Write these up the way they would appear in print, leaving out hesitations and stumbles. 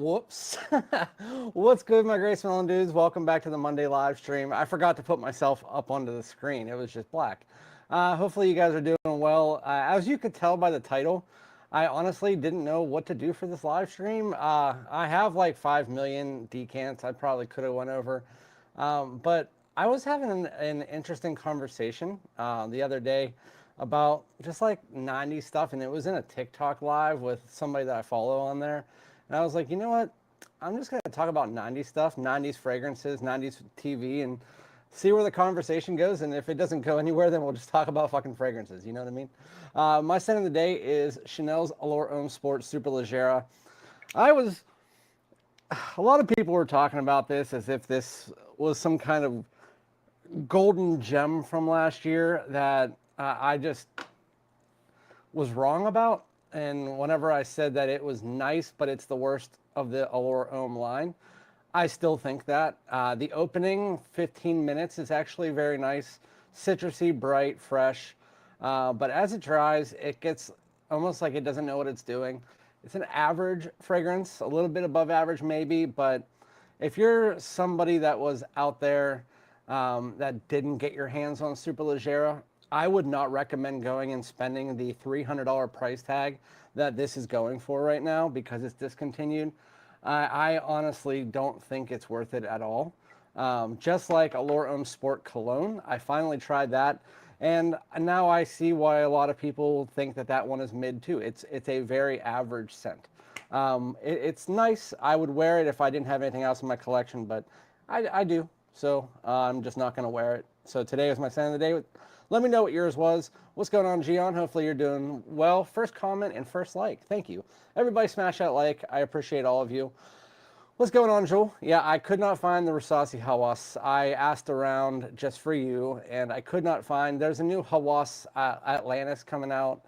Whoops. What's good, my Grace Melon dudes? Welcome back to the Monday live stream. I forgot to put myself up onto the screen. It was just black. Hopefully you guys are doing well. As you could tell by the title, I honestly didn't know what to do for this live stream. I have like 5 million decants. I probably could have went over. But I was having an interesting conversation the other day about just like 90s stuff, and it was in a TikTok live with somebody that I follow on there. And I was like, you know what? I'm just going to talk about 90s stuff, 90s fragrances, 90s TV, and see where the conversation goes. And if it doesn't go anywhere, then we'll just talk about fucking fragrances. You know what I mean? My scent of the day is Chanel's Allure Homme Sport Super Leggera. A lot of people were talking about this as if this was some kind of golden gem from last year that I just was wrong about. And whenever I said that it was nice, but it's the worst of the Allure Homme line, I still think that. The opening 15 minutes is actually very nice, citrusy, bright, fresh. But as it dries, it gets almost like it doesn't know what it's doing. It's an average fragrance, a little bit above average maybe, but if you're somebody that was out there that didn't get your hands on Super Leggera, I would not recommend going and spending the $300 price tag that this is going for right now because it's discontinued. I honestly don't think it's worth it at all. Just like Allure Homme Sport Cologne, I finally tried that, and now I see why a lot of people think that that one is mid too. It's a very average scent. It's nice. I would wear it if I didn't have anything else in my collection, but I do, so I'm just not going to wear it. So today is my scent of the day. Let me know what yours was. What's going on, Gian? Hopefully you're doing well. First comment and first like. Thank you. Everybody smash that like. I appreciate all of you. What's going on, Joel? Yeah, I could not find the Rasasi Hawas. I asked around just for you, and I could not find. There's a new Hawas Atlantis coming out.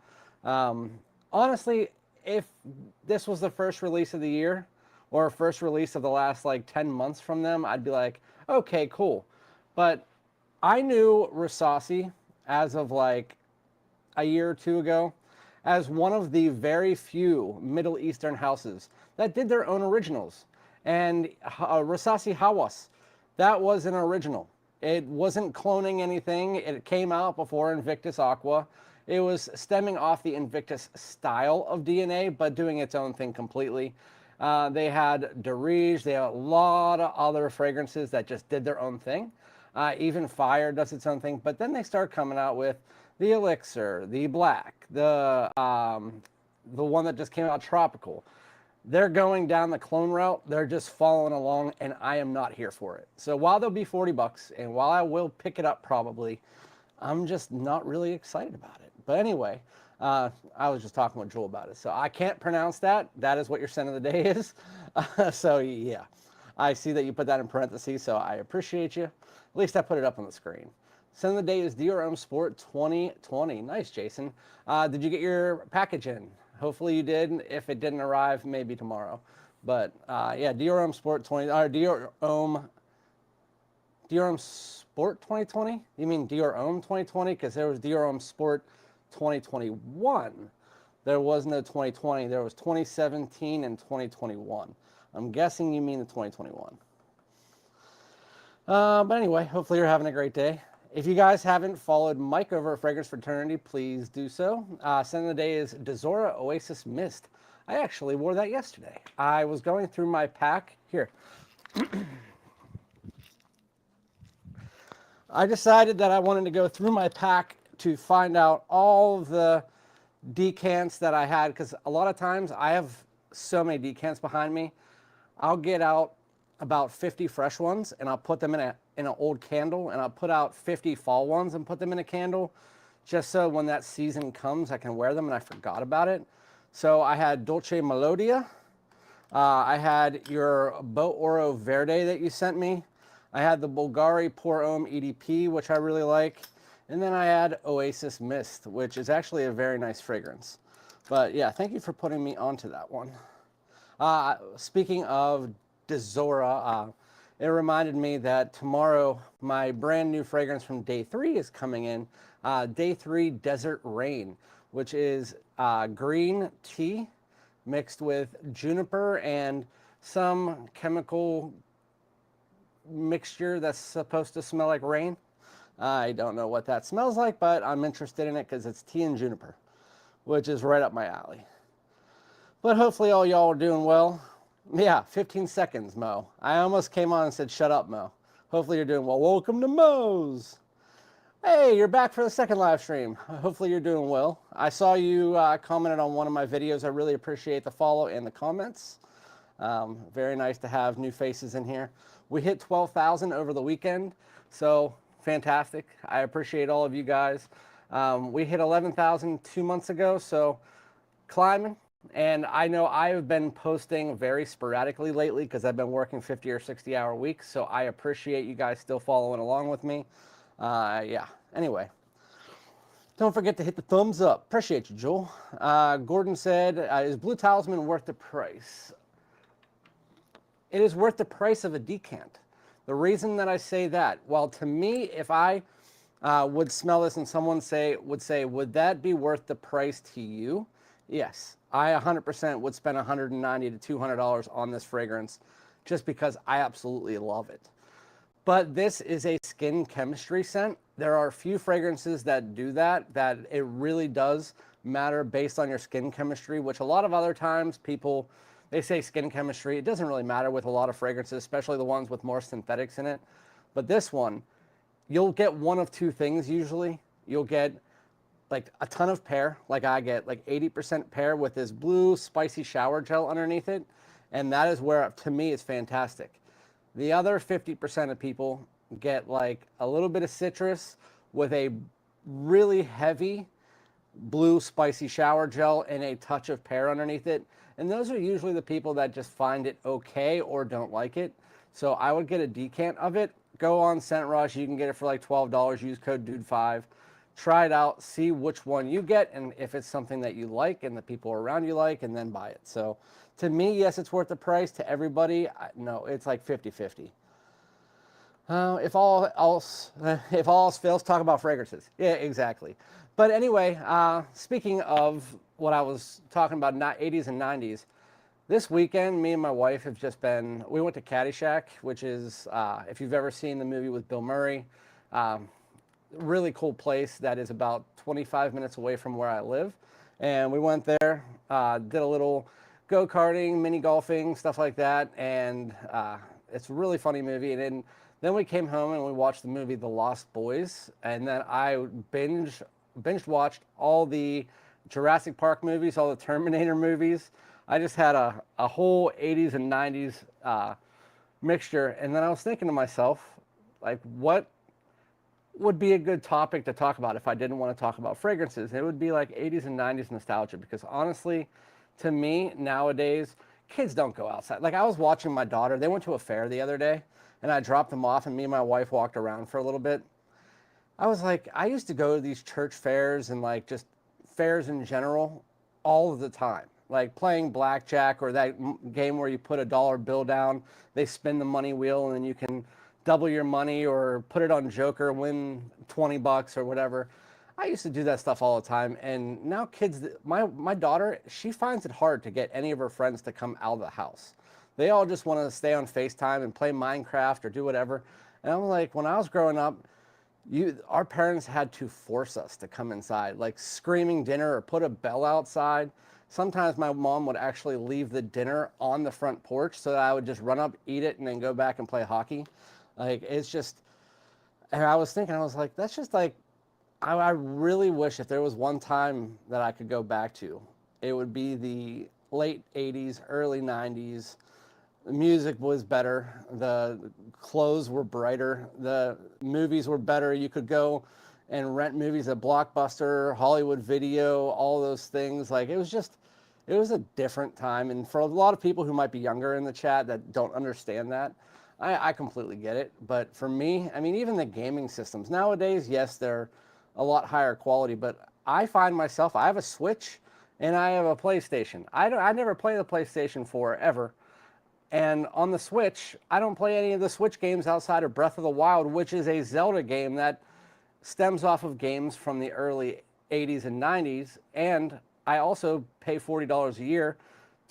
Honestly, if this was the first release of the year or first release of the last like 10 months from them, I'd be like, okay, cool. But I knew Rasasi as of like a year or two ago as one of the very few Middle Eastern houses that did their own originals. And Rasasi Hawas, that was an original. It wasn't cloning anything. It came out before Invictus Aqua. It was stemming off the Invictus style of DNA, but doing its own thing completely. They had Dirige. They had a lot of other fragrances that just did their own thing. Even Fire does its own thing. But then they start coming out with the Elixir, the Black, the one that just came out, Tropical. They're going down the clone route. They're just following along, and I am not here for it. So while they'll be 40 bucks, and while I will pick it up probably, I'm just not really excited about it. But anyway, I was just talking with Joel about it. So I can't pronounce that. That is what your scent of the day is. So yeah, I see that you put that in parentheses, so I appreciate you. At least I put it up on the screen. Scent of the day is Allure Homme Sport 2020. Nice, Jason. Did you get your package in? Hopefully you did. If it didn't arrive, maybe tomorrow. But yeah, Allure Homme Sport 20, or Allure Homme Sport 2020? You mean Allure Homme 2020? Because there was Allure Homme Sport 2021. There was no 2020. There was 2017 and 2021. I'm guessing you mean the 2021. But anyway, hopefully you're having a great day. If you guys haven't followed Mike over at Fragrance Fraternity, please do so. Scent of the day is Dezora Oasis Mist. I actually wore that yesterday. I was going through my pack. Here. I decided that I wanted to go through my pack to find out all of the decants that I had, because a lot of times I have so many decants behind me. I'll get out about 50 fresh ones and I'll put them in an old candle, and I'll put out 50 fall ones and put them in a candle, just so when that season comes I can wear them, and I forgot about it. So I had Dolce Melodia, I had your Beau Oro Verde that you sent me, I had the Bulgari Pour Homme EDP, which I really like, and then I had Oasis Mist, which is actually a very nice fragrance. But yeah, thank you for putting me onto that one. Speaking of Dezora, it reminded me that tomorrow my brand new fragrance from Day 3 is coming in. Day 3 Desert Rain, which is green tea mixed with juniper and some chemical mixture that's supposed to smell like rain. I don't know what that smells like, but I'm interested in it because it's tea and juniper, which is right up my alley. But hopefully all y'all are doing well. Yeah, 15 seconds, Mo. I almost came on and said, shut up, Mo. Hopefully you're doing well. Welcome to Mo's. Hey, you're back for the second live stream. Hopefully you're doing well. I saw you commented on one of my videos. I really appreciate the follow and the comments. Very nice to have new faces in here. We hit 12,000 over the weekend, so fantastic. I appreciate all of you guys. We hit 11,000 2 months ago, so climbing. And I know I've been posting very sporadically lately because I've been working 50 or 60 hour weeks, so I appreciate you guys still following along with me. Yeah, anyway. Don't forget to hit the thumbs up. Appreciate you, Joel. Gordon said, is Blue Talisman worth the price? It is worth the price of a decant. The reason that I say that, well, to me, if I would smell this and someone would say, would that be worth the price to you? Yes, I 100% would spend $190 to $200 on this fragrance just because I absolutely love it. But this is a skin chemistry scent. There are a few fragrances that do that it really does matter based on your skin chemistry, which a lot of other times people, they say skin chemistry. It doesn't really matter with a lot of fragrances, especially the ones with more synthetics in it. But this one, you'll get one of two things usually. You'll get like a ton of pear, like I get, like 80% pear with this blue spicy shower gel underneath it. And that is where, to me, it's fantastic. The other 50% of people get like a little bit of citrus with a really heavy blue spicy shower gel and a touch of pear underneath it. And those are usually the people that just find it okay or don't like it. So I would get a decant of it. Go on ScentRush. You can get it for like $12. Use code DUDE5. Try it out. See which one you get and if it's something that you like and the people around you like, and then buy it. So to me, yes, it's worth the price. To everybody, no, it's like 50-50. If all else fails, talk about fragrances. Yeah, exactly. But anyway, speaking of what I was talking about, not 80s and 90s, this weekend, me and my wife have just been, we went to Caddyshack, which is, if you've ever seen the movie with Bill Murray, really cool place that is about 25 minutes away from where I live. And we went there, did a little go-karting, mini golfing, stuff like that. And it's a really funny movie. And then we came home and we watched the movie The Lost Boys. And then I binge watched all the Jurassic Park movies, all the Terminator movies. I just had a whole 80s and 90s mixture. And then I was thinking to myself, like, what would be a good topic to talk about if I didn't want to talk about fragrances? It would be like 80s and 90s nostalgia, because honestly, to me, nowadays, kids don't go outside. Like, I was watching my daughter. They went to a fair the other day, and I dropped them off, and me and my wife walked around for a little bit. I was like, I used to go to these church fairs and like just fairs in general all of the time. Like playing blackjack, or that game where you put a dollar bill down, they spin the money wheel, and then you can double your money or put it on Joker, win 20 bucks or whatever. I used to do that stuff all the time. And now kids, my daughter, she finds it hard to get any of her friends to come out of the house. They all just want to stay on FaceTime and play Minecraft or do whatever. And I'm like, when I was growing up, our parents had to force us to come inside, like screaming dinner or put a bell outside. Sometimes my mom would actually leave the dinner on the front porch so that I would just run up, eat it, and then go back and play hockey. Like, it's just, and I was thinking, I was like, that's just like, I really wish if there was one time that I could go back to, it would be the late 80s, early 90s. The music was better. The clothes were brighter. The movies were better. You could go and rent movies at Blockbuster, Hollywood Video, all those things. Like, it was a different time. And for a lot of people who might be younger in the chat that don't understand that, I completely get it. But for me, I mean, even the gaming systems nowadays, yes, they're a lot higher quality, but I find myself, I have a Switch and I have a PlayStation. I never play the PlayStation 4 ever. And on the Switch, I don't play any of the Switch games outside of Breath of the Wild, which is a Zelda game that stems off of games from the early 80s and 90s. And I also pay $40 a year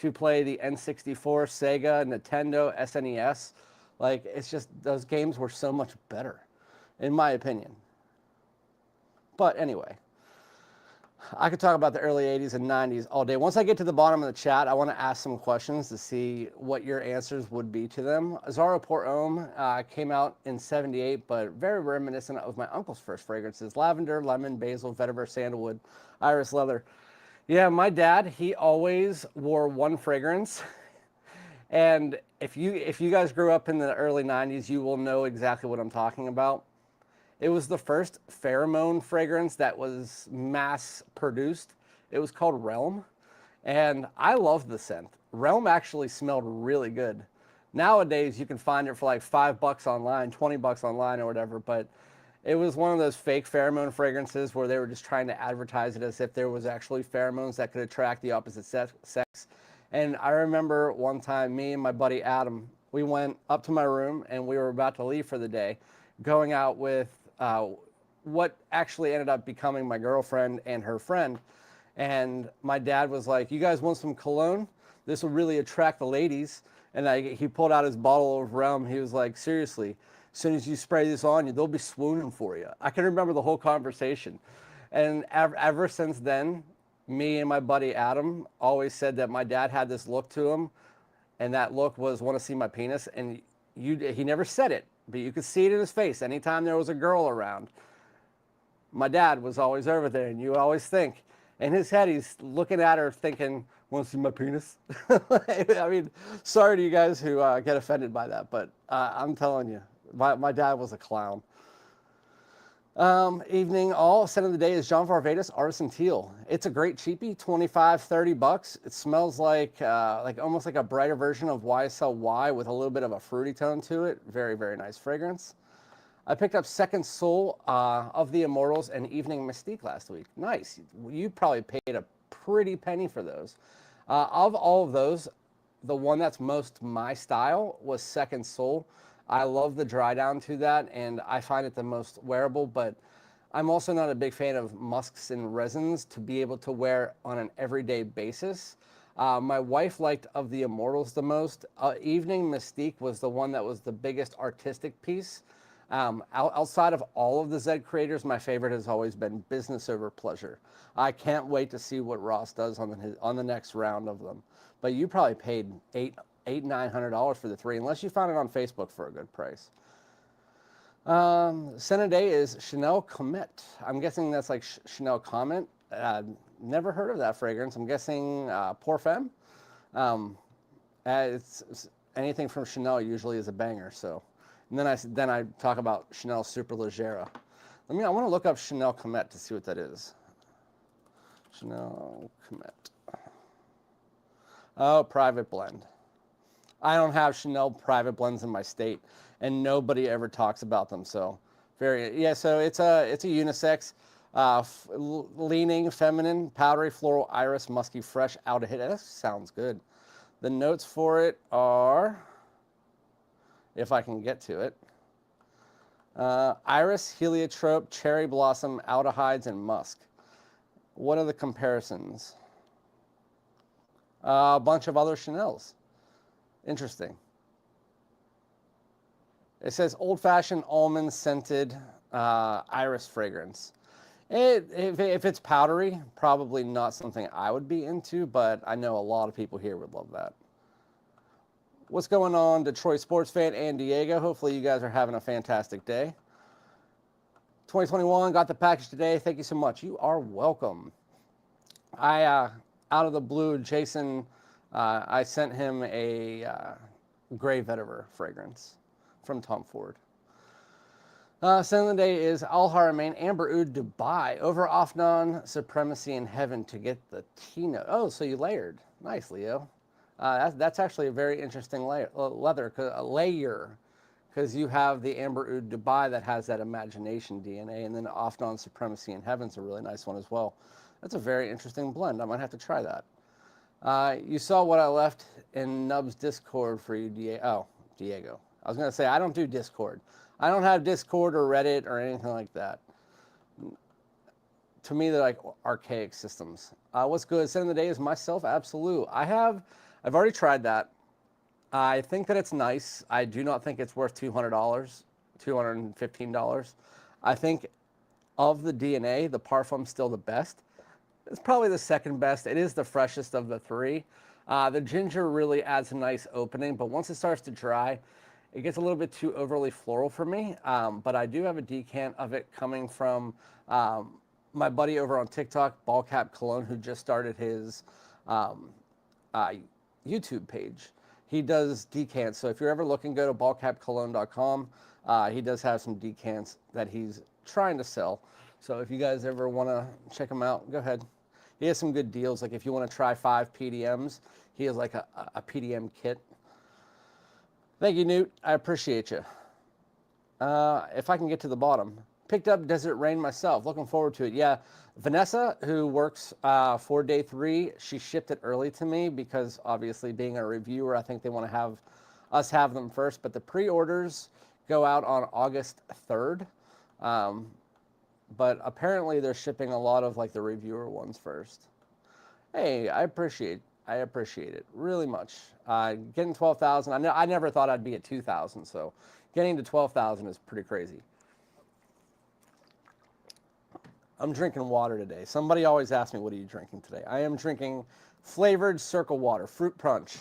to play the N64, Sega, Nintendo, SNES. Like, it's just, those games were so much better, in my opinion. But anyway, I could talk about the early 80s and 90s all day. Once I get to the bottom of the chat, I want to ask some questions to see what your answers would be to them. Zara Port Homme came out in 78, but very reminiscent of my uncle's first fragrances. Lavender, lemon, basil, vetiver, sandalwood, iris leather. Yeah, my dad, he always wore one fragrance. And if you guys grew up in the early 90s, you will know exactly what I'm talking about. It was the first pheromone fragrance that was mass produced. It was called Realm, and I loved the scent. Realm actually smelled really good. Nowadays, you can find it for like $5 online, $20 online or whatever, but it was one of those fake pheromone fragrances where they were just trying to advertise it as if there was actually pheromones that could attract the opposite sex. And I remember one time, me and my buddy Adam, we went up to my room and we were about to leave for the day, going out with what actually ended up becoming my girlfriend and her friend. And my dad was like, "You guys want some cologne? This will really attract the ladies." And he pulled out his bottle of Realm. He was like, "Seriously, as soon as you spray this on you, they'll be swooning for you." I can remember the whole conversation. And ever since then, me and my buddy Adam always said that my dad had this look to him, and that look was, "Want to see my penis?" And he never said it, but you could see it in his face anytime there was a girl around. My dad was always over there, and you always think, in his head, he's looking at her thinking, "Want to see my penis?" I mean, sorry to you guys who get offended by that, but I'm telling you, my dad was a clown. Evening all. Scent of the day is John Varvatos Artisan Teal. It's a great cheapie, $25-$30. It smells like almost like a brighter version of YSL Y with a little bit of a fruity tone to it. Very, very nice fragrance. I picked up Second Soul of the Immortals and Evening Mystique last week. Nice. You probably paid a pretty penny for those. Of all of those, the one that's most my style was Second Soul. I love the dry down to that, and I find it the most wearable, but I'm also not a big fan of musks and resins to be able to wear on an everyday basis. My wife liked Of the Immortals the most. Evening Mystique was the one that was the biggest artistic piece. Outside of all of the Zed creators, my favorite has always been Business Over Pleasure. I can't wait to see what Ross does on the next round of them. But you probably paid $900 for the three, unless you found it on Facebook for a good price. Scent of the day is Chanel Comet. I'm guessing that's like Chanel Comet. Never heard of that fragrance. I'm guessing Pour Femme. It's anything from Chanel usually is a banger. So, and then I talk about Chanel Super Leggera. I want to look up Chanel Comet to see what that is. Chanel Comet. Oh, private blend. I don't have Chanel private blends in my state, and nobody ever talks about them. So, so it's a unisex, leaning feminine, powdery floral, iris, musky, fresh, out of hit. That sounds good. The notes for it are, if I can get to it, iris, heliotrope, cherry blossom, aldehydes, and musk. What are the comparisons? A bunch of other Chanels. Interesting. It says old-fashioned almond-scented iris fragrance. If it's powdery, probably not something I would be into, but I know a lot of people here would love that. What's going on, Detroit sports fan and Diego? Hopefully you guys are having a fantastic day. 2021, got the package today. Thank you so much. You are welcome. Out of the blue, Jason, I sent him a gray vetiver fragrance from Tom Ford. Scent of the day is Al Haramain Amber Oud Dubai over Afnan Supremacy in Heaven to get the keynote. Oh, so you layered. Nice, Leo. That's actually a very interesting layer, because you have the Amber Oud Dubai that has that imagination DNA, and then Afnan Supremacy in Heaven's a really nice one as well. That's a very interesting blend. I might have to try that. You saw what I left in Nub's Discord for you, Diego. I was going to say, I don't do Discord. I don't have Discord or Reddit or anything like that. To me, they're like archaic systems. What's good? Scent of the day is Myself Absolute. I have I've already tried that. I think that it's nice. I do not think it's worth $200, $215. I think of the DNA, the Parfum's still the best. It's probably the second best. It is the freshest of the three. The ginger really adds a nice opening, but once it starts to dry, it gets a little bit too overly floral for me. But I do have a decant of it coming from my buddy over on TikTok, Ballcap Cologne, who just started his um, uh, YouTube page. He does decants. So if you're ever looking, go to ballcapcologne.com. He does have some decants that he's trying to sell. So if you guys ever want to check him out, go ahead. He has some good deals. Like if you want to try 5 PDMs, he has like a PDM kit. Thank you, Newt. I appreciate you. If I can get to the bottom. Picked up Desert Rain myself. Looking forward to it. Yeah, Vanessa, who works for day 3, she shipped it early to me because obviously being a reviewer, I think they want to have us have them first. But the pre-orders go out on August 3rd. But apparently they're shipping a lot of like the reviewer ones first. Hey, I appreciate it really much. Getting 12,000. I never thought I'd be at 2,000, so getting to 12,000 is pretty crazy. I'm drinking water today. Somebody always asks me, what are you drinking today? I am drinking flavored Circle water, fruit punch.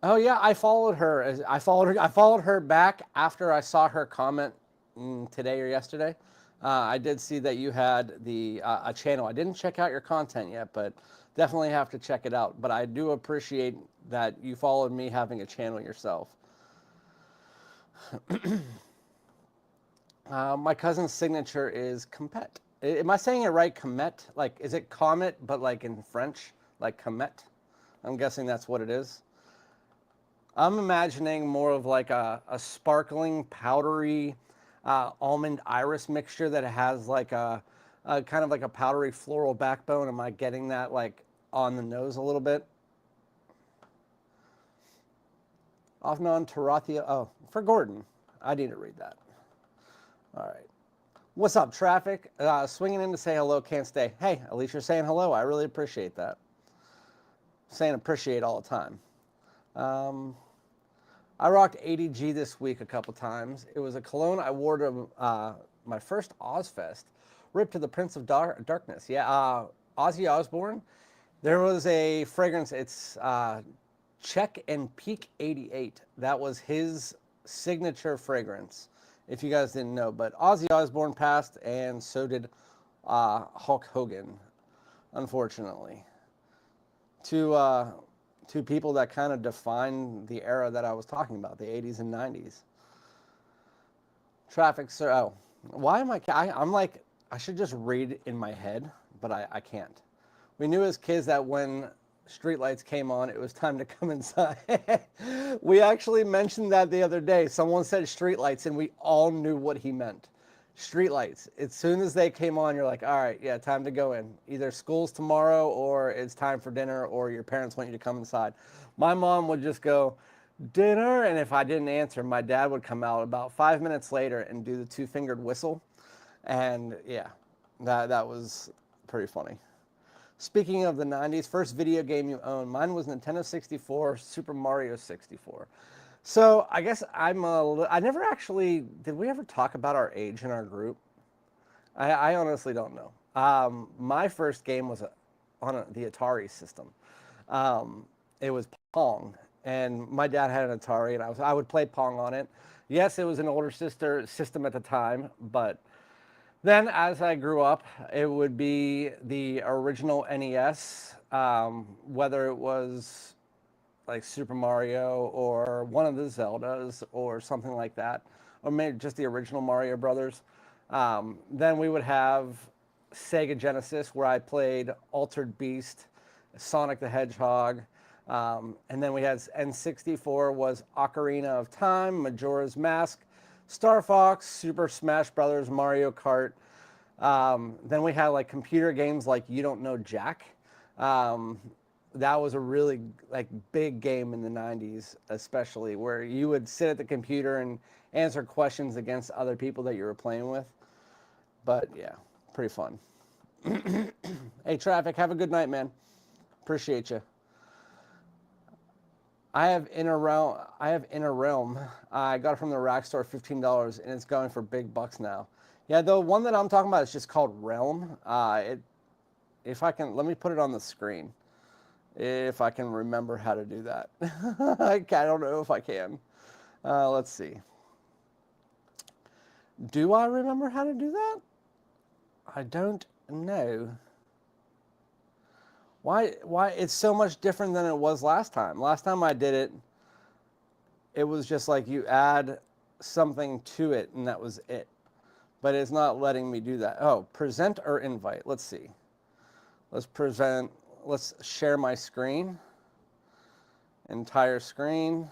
Oh yeah, I followed her. I followed her back after I saw her comment today or yesterday. I did see that you had a channel. I didn't check out your content yet, but definitely have to check it out. But I do appreciate that you followed me having a channel yourself. My cousin's signature is Comet. Am I saying it right? Comet? Like, is it comet, but like in French, like Comet? I'm guessing that's what it is. I'm imagining more of like a sparkling, powdery almond iris mixture that has like a kind of like a powdery floral backbone. Am I getting that like on the nose a little bit? Offnon Tarathia. Oh, for Gordon. I need to read that. All right. What's up, traffic? Swinging in to say hello, can't stay. Hey, at least you're saying hello. I really appreciate that. Saying appreciate all the time. I rocked 80G this week a couple times. It was a cologne I wore to my first Ozfest. Ripped to the Prince of Darkness. Yeah, Ozzy Osbourne. There was a fragrance. It's Check and Peak 88. That was his signature fragrance, if you guys didn't know. But Ozzy Osbourne passed, and so did Hulk Hogan, unfortunately. Two people that kind of define the era that I was talking about, the 80s and 90s. Traffic, sir. Oh, why am I'm like, I should just read in my head, but I can't. We knew as kids that when streetlights came on, it was time to come inside. We actually mentioned that the other day. Someone said streetlights, and we all knew what he meant. Streetlights. As soon as they came on, you're like, all right, yeah, time to go in. Either school's tomorrow, or it's time for dinner, or your parents want you to come inside. My mom would just go, dinner, and if I didn't answer, my dad would come out about 5 minutes later and do the 2-fingered whistle. And yeah, that was pretty funny. Speaking of the 90s, first video game you own. Mine was Nintendo 64, Super Mario 64. So I guess I never actually, did we ever talk about our age in our group? I honestly don't know. My first game was on the Atari system. It was Pong, and my dad had an Atari, and I would play Pong on it. Yes, it was an older sister system at the time, but then as I grew up, it would be the original NES, whether it was like Super Mario or one of the Zeldas or something like that, or maybe just the original Mario Brothers. Then we would have Sega Genesis, where I played Altered Beast, Sonic the Hedgehog, and then we had N64 was Ocarina of Time, Majora's Mask, Star Fox, Super Smash Brothers, Mario Kart. Then we had like computer games like You Don't Know Jack. That was a really like big game in the 90s, especially, where you would sit at the computer and answer questions against other people that you were playing with. But yeah, pretty fun. Hey, Traffic, have a good night, man. Appreciate you. I have Inner Realm. I got it from the rack store, $15, and it's going for big bucks now. Yeah, the one that I'm talking about is just called Realm. If I can, let me put it on the screen. If I can remember how to do that. I don't know if I can. Let's see. Do I remember how to do that? I don't know. Why it's so much different than it was last time. Last time I did it, it was just like you add something to it and that was it. But it's not letting me do that. Oh, present or invite. Let's see. Let's share my screen. Entire screen.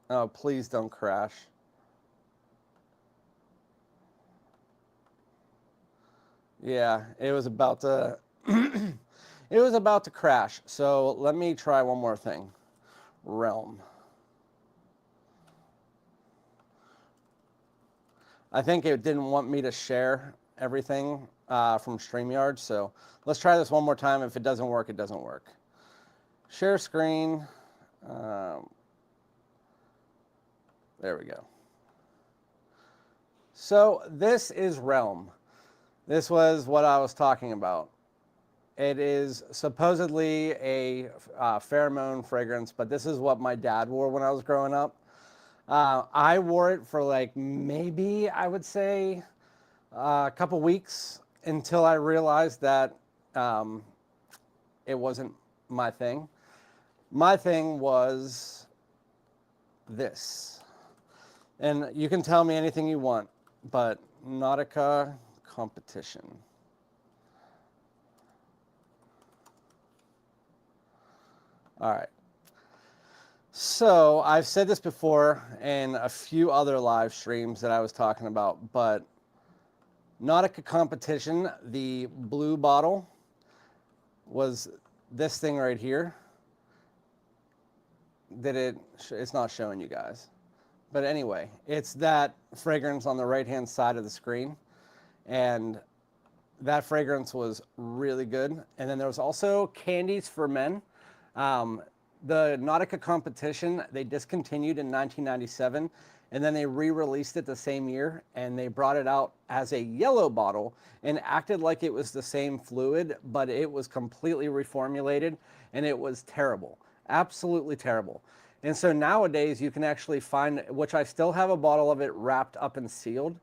Oh, please don't crash. Yeah, it was about to it was about to crash. So let me try one more thing. Realm. I think it didn't want me to share everything from StreamYard. So let's try this one more time. If it doesn't work, it doesn't work. Share screen. There we go. So this is Realm. This was what I was talking about. It is supposedly a pheromone fragrance, but this is what my dad wore when I was growing up. I wore it for like maybe I would say a couple weeks until I realized that it wasn't my thing. My thing was this. And you can tell me anything you want, but Nautica competition. All right. So I've said this before in a few other live streams that I was talking about, but Nautica competition, the blue bottle was this thing right here. It's not showing you guys. But anyway, it's that fragrance on the right-hand side of the screen. And that fragrance was really good. And then there was also Candies for Men. The Nautica competition, they discontinued in 1997, and then they re-released it the same year, and they brought it out as a yellow bottle and acted like it was the same fluid, but it was completely reformulated, and it was terrible. Absolutely terrible. And so nowadays you can actually find, which I still have a bottle of it wrapped up and sealed,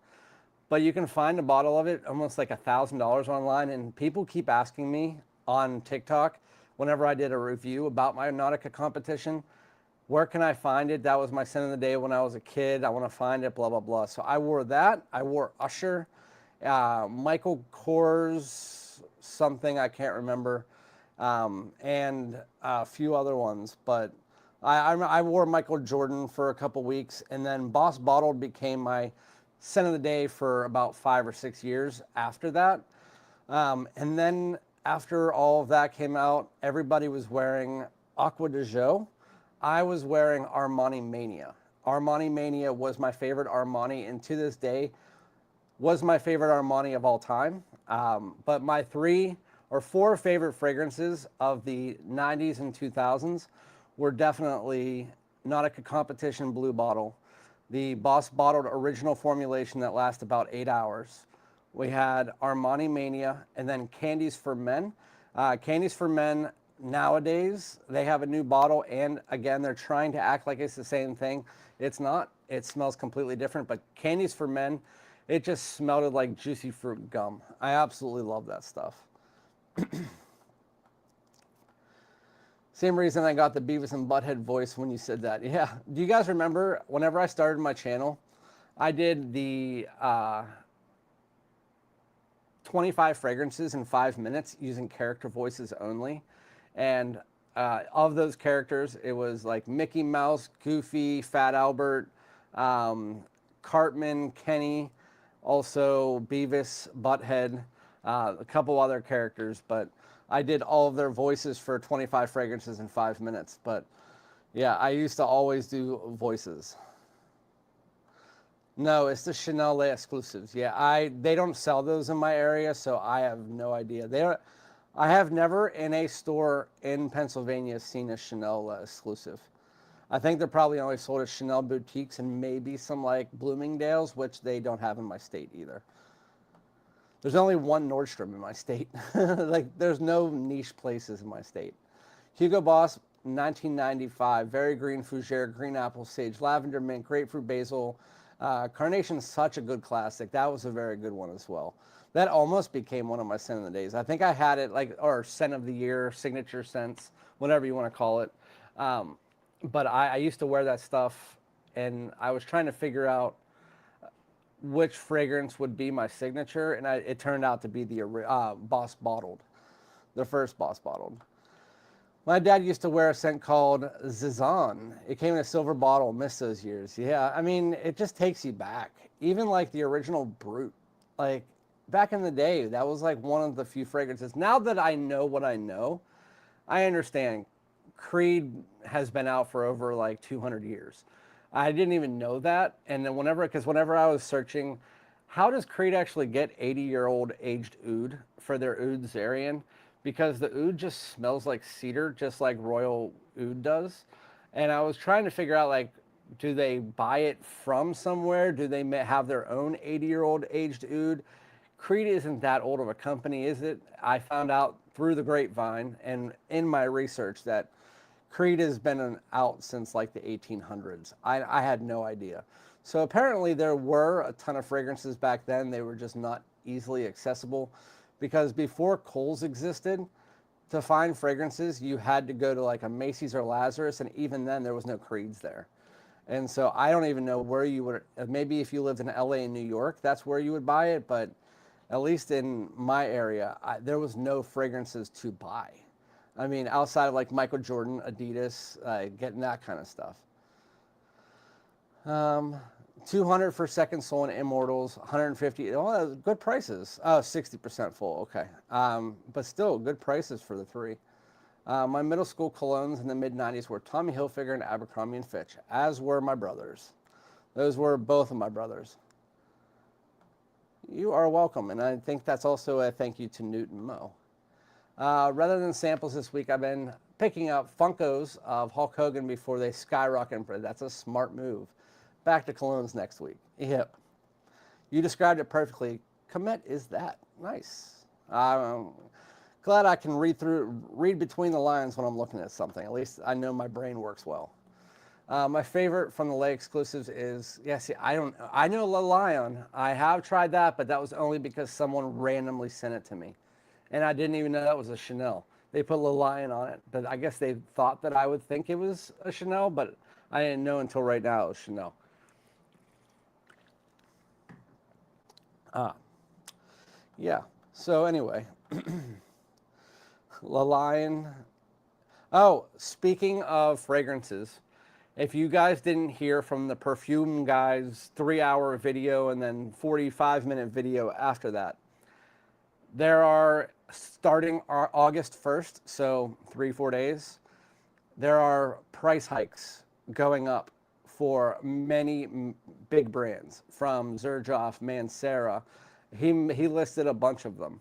but you can find a bottle of it almost like $1,000 online, and people keep asking me on TikTok whenever I did a review about my Nautica competition, where can I find it? That was my sin of the day when I was a kid. I want to find it, blah, blah, blah. So I wore that. I wore Usher, Michael Kors, something I can't remember, and a few other ones. But I wore Michael Jordan for a couple weeks, and then Boss Bottled became my sin of the day for about 5 or 6 years after that. And then after all of that came out, everybody was wearing Aqua de Jo. I was wearing Armani Mania. Armani Mania was my favorite Armani, and to this day was my favorite Armani of all time. But my 3 or 4 favorite fragrances of the 90s and 2000s were definitely Nautica Competition Blue Bottle, the Boss Bottled original formulation that lasts about 8 hours. We had Armani Mania, and then Candies for Men. Candies for Men, nowadays, they have a new bottle, and again, they're trying to act like it's the same thing. It's not. It smells completely different, but Candies for Men, it just smelled like juicy fruit gum. I absolutely love that stuff. Same reason I got the Beavis and Butthead voice when you said that. Yeah. Do you guys remember whenever I started my channel, I did the 25 fragrances in 5 minutes using character voices only. And of those characters, it was like Mickey Mouse, Goofy, Fat Albert, Cartman, Kenny, also Beavis, Butthead, a couple other characters. But I did all of their voices for 25 fragrances in 5 minutes. But yeah, I used to always do voices. No, it's the Chanel Le exclusives. Yeah, they don't sell those in my area, so I have no idea. I have never in a store in Pennsylvania seen a Chanel exclusive. I think they're probably only sold at Chanel boutiques and maybe some like Bloomingdale's, which they don't have in my state either. There's only one Nordstrom in my state. Like, there's no niche places in my state. Hugo Boss, 1995, very green fougere, green apple, sage, lavender, mint, grapefruit, basil. Carnation's such a good classic. That was a very good one as well. That almost became one of my scent of the days. I think I had it like, or scent of the year, signature scents, whatever you want to call it. Um, but I used to wear that stuff, and I was trying to figure out which fragrance would be my signature, and it turned out to be the Boss Bottled, the first Boss Bottled. My dad used to wear a scent called Zizan. It came in a silver bottle. Missed those years. Yeah, I mean, it just takes you back. Even like the original Brut. Like, back in the day, that was like one of the few fragrances. Now that I know what I know, I understand. Creed has been out for over like 200 years. I didn't even know that. And then whenever I was searching, how does Creed actually get 80-year-old aged oud for their oud Zarian? Because the oud just smells like cedar, just like Royal Oud does. And I was trying to figure out, like, do they buy it from somewhere? Do they have their own 80-year-old aged oud? Creed isn't that old of a company, is it? I found out through the grapevine and in my research that Creed has been out since like the 1800s. I had no idea. So apparently there were a ton of fragrances back then. They were just not easily accessible, because before Kohl's existed, to find fragrances, you had to go to like a Macy's or Lazarus, and even then there was no Creeds there. And so I don't even know where you would, maybe if you lived in LA and New York, that's where you would buy it. But at least in my area, there was no fragrances to buy. I mean, outside of like Michael Jordan, Adidas, getting that kind of stuff. Um, 200 for Second Soul and Immortals, 150. Oh, good prices. Oh, 60% full. Okay. But still, good prices for the three. My middle school colognes in the mid 90s were Tommy Hilfiger and Abercrombie and Fitch, as were my brothers. Those were both of my brothers. You are welcome. And I think that's also a thank you to Newton Moe. Rather than samples this week, I've been picking up Funkos of Hulk Hogan before they skyrocket. That's a smart move. Back to colognes next week. Yep. You described it perfectly. Comet is that. Nice. I'm glad I can read between the lines when I'm looking at something. At least I know my brain works well. My favorite from the Lay exclusives is, I know Le Lion. I have tried that, but that was only because someone randomly sent it to me. And I didn't even know that was a Chanel. They put Le Lion on it, but I guess they thought that I would think it was a Chanel, but I didn't know until right now it was Chanel. Yeah. So anyway, Le Lion. Oh, speaking of fragrances, if you guys didn't hear from the Perfume Guy's 3-hour video and then 45-minute video after that, there are, starting August 1st, so 3-4 days, there are price hikes going up for many big brands, from Xerjoff, Mancera. He listed a bunch of them.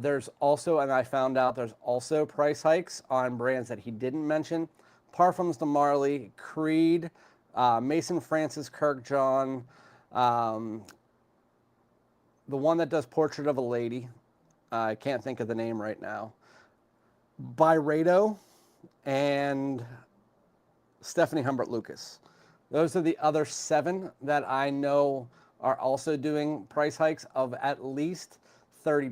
There's also, and I found out there's also price hikes on brands that he didn't mention. Parfums de Marly, Creed, Mason Francis Kirkjohn, the one that does Portrait of a Lady. I can't think of the name right now. Byredo and Stephanie Humbert Lucas. Those are the other 7 that I know are also doing price hikes of at least $30.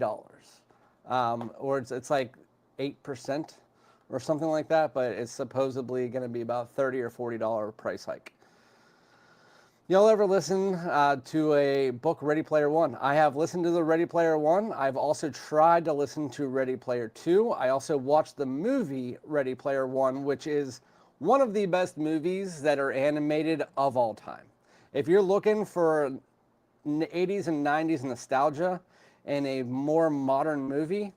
Or it's like 8% or something like that, but it's supposedly going to be about $30 or $40 price hike. Y'all ever listen to a book, Ready Player One? I have listened to the Ready Player One. I've also tried to listen to Ready Player Two. I also watched the movie Ready Player One, which is one of the best movies that are animated of all time. If you're looking for 80s and 90s nostalgia and a more modern movie,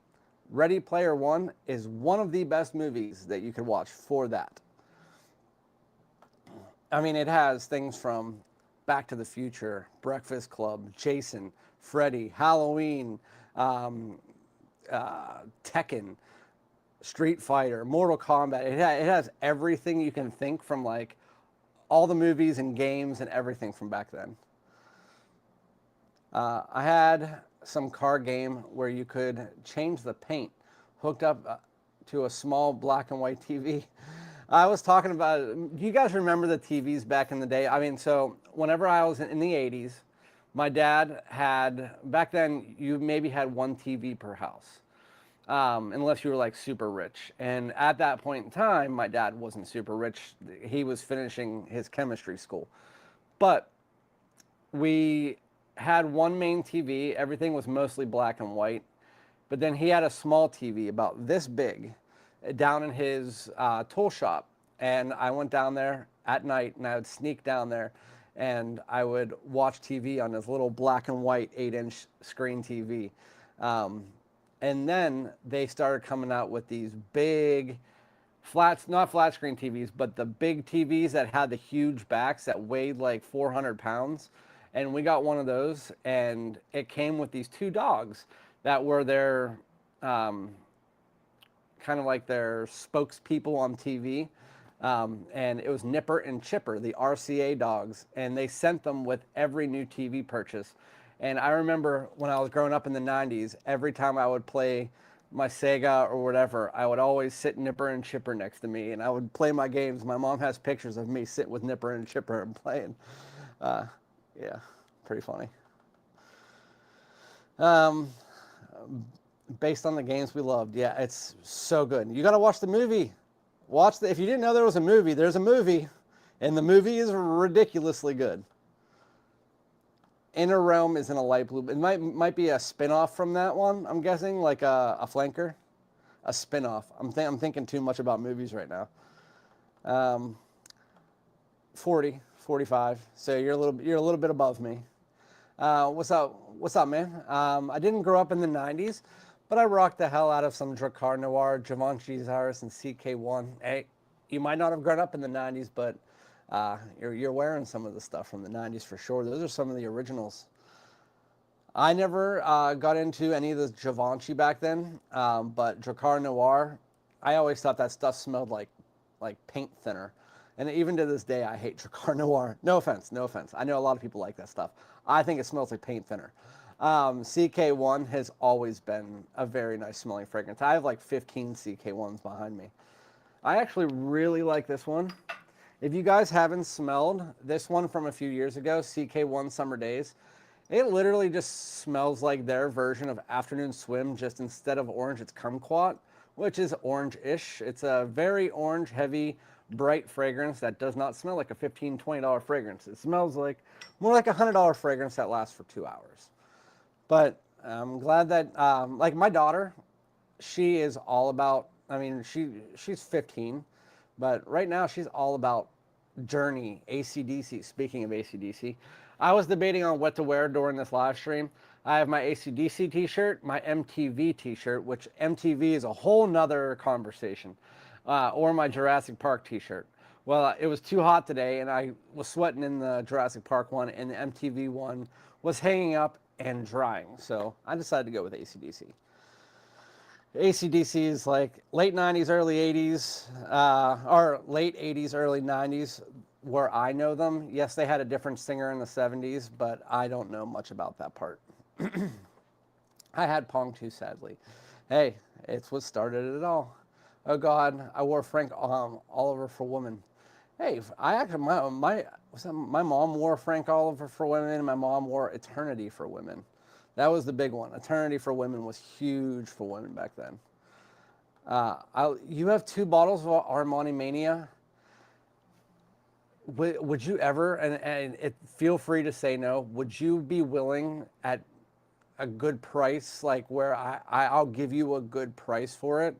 Ready Player One is one of the best movies that you could watch for that. I mean, it has things from Back to the Future, Breakfast Club, Jason, Freddy, Halloween, um, Tekken, Street Fighter, Mortal Kombat. It has everything you can think from like all the movies and games and everything from back then. I had some car game where you could change the paint hooked up to a small black and white TV. I was talking about, do you guys remember the TVs back in the day? I mean, so whenever I was in the 80s, my dad had, back then, you maybe had one TV per house, unless you were like super rich. And at that point in time, my dad wasn't super rich. He was finishing his chemistry school. But we had one main TV. Everything was mostly black and white. But then he had a small TV about this big down in his tool shop. And I went down there at night and I would sneak down there and I would watch TV on his little black and white 8-inch screen TV. And then they started coming out with these big flats, not flat screen TVs, but the big TVs that had the huge backs that weighed like 400 pounds. And we got one of those, and it came with these two dogs that were their kind of like their spokespeople on TV. And it was Nipper and Chipper, the RCA dogs, and they sent them with every new TV purchase. And I remember when I was growing up in the 90s, every time I would play my Sega or whatever, I would always sit Nipper and Chipper next to me, and I would play my games. My mom has pictures of me sitting with Nipper and Chipper and playing. Yeah, pretty funny. Um, Based on the games we loved. Yeah, it's so good. You got to watch the movie. If you didn't know there was a movie, there's a movie, and the movie is ridiculously good. Inner Realm is in a light blue. It might be a spin-off from that one, I'm guessing, like a flanker. A spin-off. I'm thinking too much about movies right now. 40, 45. So you're a little bit above me. What's up, man? I didn't grow up in the 90s, but I rocked the hell out of some Drakkar Noir, Givenchy Osiris, and CK1. Hey, you might not have grown up in the 90s, but you're wearing some of the stuff from the 90s for sure. Those are some of the originals. I never got into any of the Givenchy back then, but Drakkar Noir, I always thought that stuff smelled like paint thinner. And even to this day, I hate Drakkar Noir. No offense. I know a lot of people like that stuff. I think it smells like paint thinner. CK1 has always been a very nice smelling fragrance. I have like 15 CK1s behind me. I actually really like this one. If you guys haven't smelled this one from a few years ago, CK1 Summer Days, it literally just smells like their version of Afternoon Swim, just instead of orange, it's kumquat, which is orange-ish. It's a very orange, heavy, bright fragrance that does not smell like a $15, $20 fragrance. It smells like more like a $100 fragrance that lasts for 2 hours. But I'm glad that, like my daughter, she is all about, I mean, she's 15, but right now she's all about Journey, AC/DC. Speaking of AC/DC, I was debating on what to wear during this live stream. I have my AC/DC t-shirt, my MTV t-shirt, which MTV is a whole nother conversation, or my Jurassic Park t-shirt. Well, it was too hot today, and I was sweating in the Jurassic Park one, and the MTV one was hanging up and drying. So I decided to go with AC/DC. AC/DC is like late 90s, early 80s, or late 80s, early 90s, where I know them. Yes, they had a different singer in the 70s, but I don't know much about that part. I had Pong too, sadly. Hey, it's what started it all. Oh God, I wore Frank Oliver for Women. Hey, I actually my mom wore Frank Oliver for Women, and my mom wore Eternity for Women. That was the big one. Eternity for Women was huge for women back then. You have 2 bottles of Armani Mania. Would you ever, and feel free to say no, would you be willing at a good price, like where I'll give you a good price for it?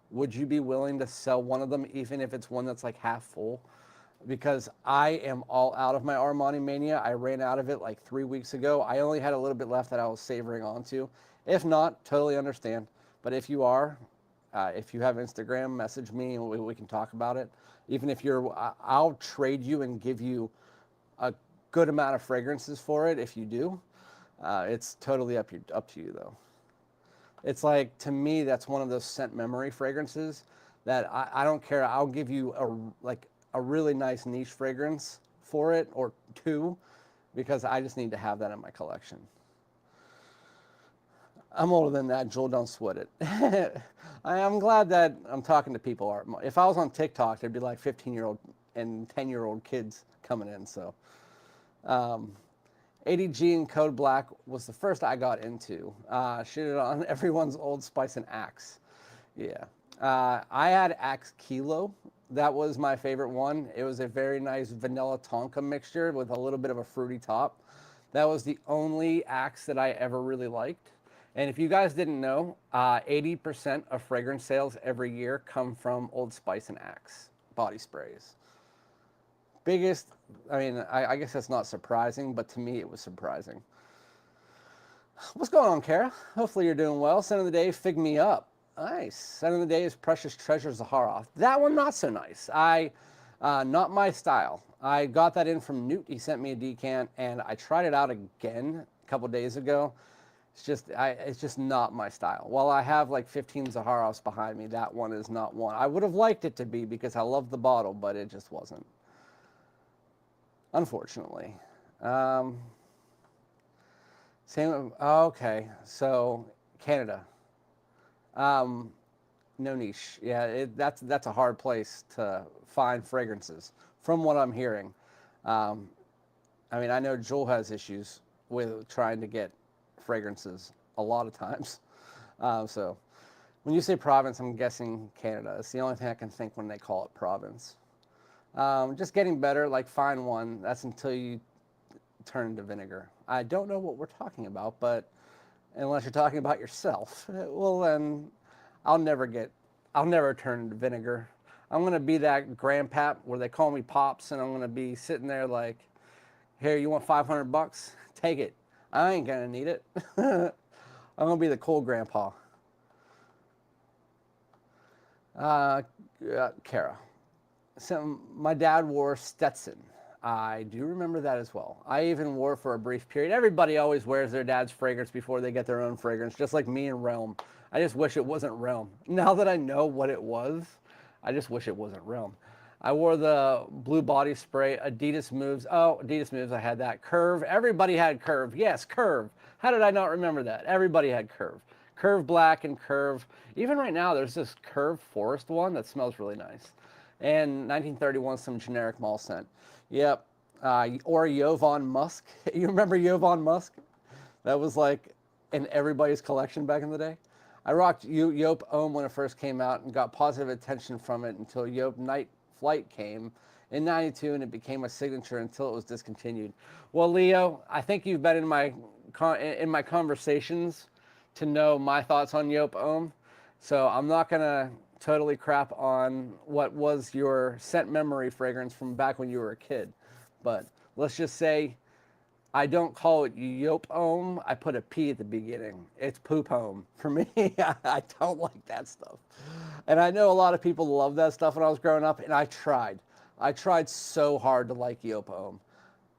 Would you be willing to sell one of them, even if it's one that's like half full? Because I am all out of my Armani Mania. I ran out of it like 3 weeks ago. I only had a little bit left that I was savoring onto. If not, totally understand. But if you are, if you have Instagram, message me and we can talk about it. Even if I'll trade you and give you a good amount of fragrances for it if you do. It's totally up to you though. It's like, to me, that's one of those scent memory fragrances that I don't care. I'll give you a really nice niche fragrance for it, or two, because I just need to have that in my collection. I'm older than that, Joel, don't sweat it. I'm glad that I'm talking to people. If I was on TikTok, there'd be like 15-year-old and 10-year-old kids coming in. So ADG and Code Black was the first I got into. Shitted on everyone's Old Spice and Axe. Yeah. I had Axe Kilo. That was my favorite one. It was a very nice vanilla tonka mixture with a little bit of a fruity top. That was the only Axe that I ever really liked. And if you guys didn't know, 80% of fragrance sales every year come from Old Spice and Axe body sprays. Biggest, I mean, I guess that's not surprising, but to me it was surprising. What's going on, Kara? Hopefully you're doing well. Scent of the day, Fig Me Up. Nice. Scent of the day is Precious Treasure Zaharoff. That one not so nice. Not my style. I got that in from Newt. He sent me a decant, and I tried it out again a couple days ago. It's just not my style. While I have like 15 Zaharoffs behind me, that one is not one. I would have liked it to be because I love the bottle, but it just wasn't. Unfortunately. Okay, so Canada. No niche. Yeah, that's a hard place to find fragrances, from what I'm hearing. I mean, I know Joel has issues with trying to get fragrances a lot of times. So when you say province, I'm guessing Canada. It's the only thing I can think when they call it province. Just getting better, like find one. That's until you turn into vinegar. I don't know what we're talking about, but unless you're talking about yourself, well then I'll never turn into vinegar. I'm gonna be that grandpap where they call me Pops, and I'm gonna be sitting there like, here, you want $500? Take it. I ain't gonna need it. I'm gonna be the cool grandpa. Kara. So my dad wore Stetson. I do remember that as well. I even wore for a brief period. Everybody always wears their dad's fragrance before they get their own fragrance, just like me and Realm. I just wish it wasn't Realm. Now that I know what it was, I just wish it wasn't Realm. I wore the blue body spray, Adidas Moves. Oh, Adidas Moves, I had that. Curve, everybody had Curve. Yes, Curve. How did I not remember that? Everybody had Curve. Curve Black and Curve. Even right now, there's this Curve Forest one that smells really nice. And 1931, some generic mall scent. Yep. Or Jovan Musk. You remember Jovan Musk? That was like in everybody's collection back in the day. I rocked Yop Homme when it first came out and got positive attention from it until Yop Night Flight came in '92, and it became a signature until it was discontinued. Well, Leo, I think you've been in my conversations to know my thoughts on Yop Homme, so I'm not gonna totally crap on what was your scent memory fragrance from back when you were a kid, but let's just say I don't call it Yop Homme. I put a P at the beginning. It's Poop Home for me. I don't like that stuff. And I know a lot of people love that stuff when I was growing up, and I tried. I tried so hard to like Yop Homme.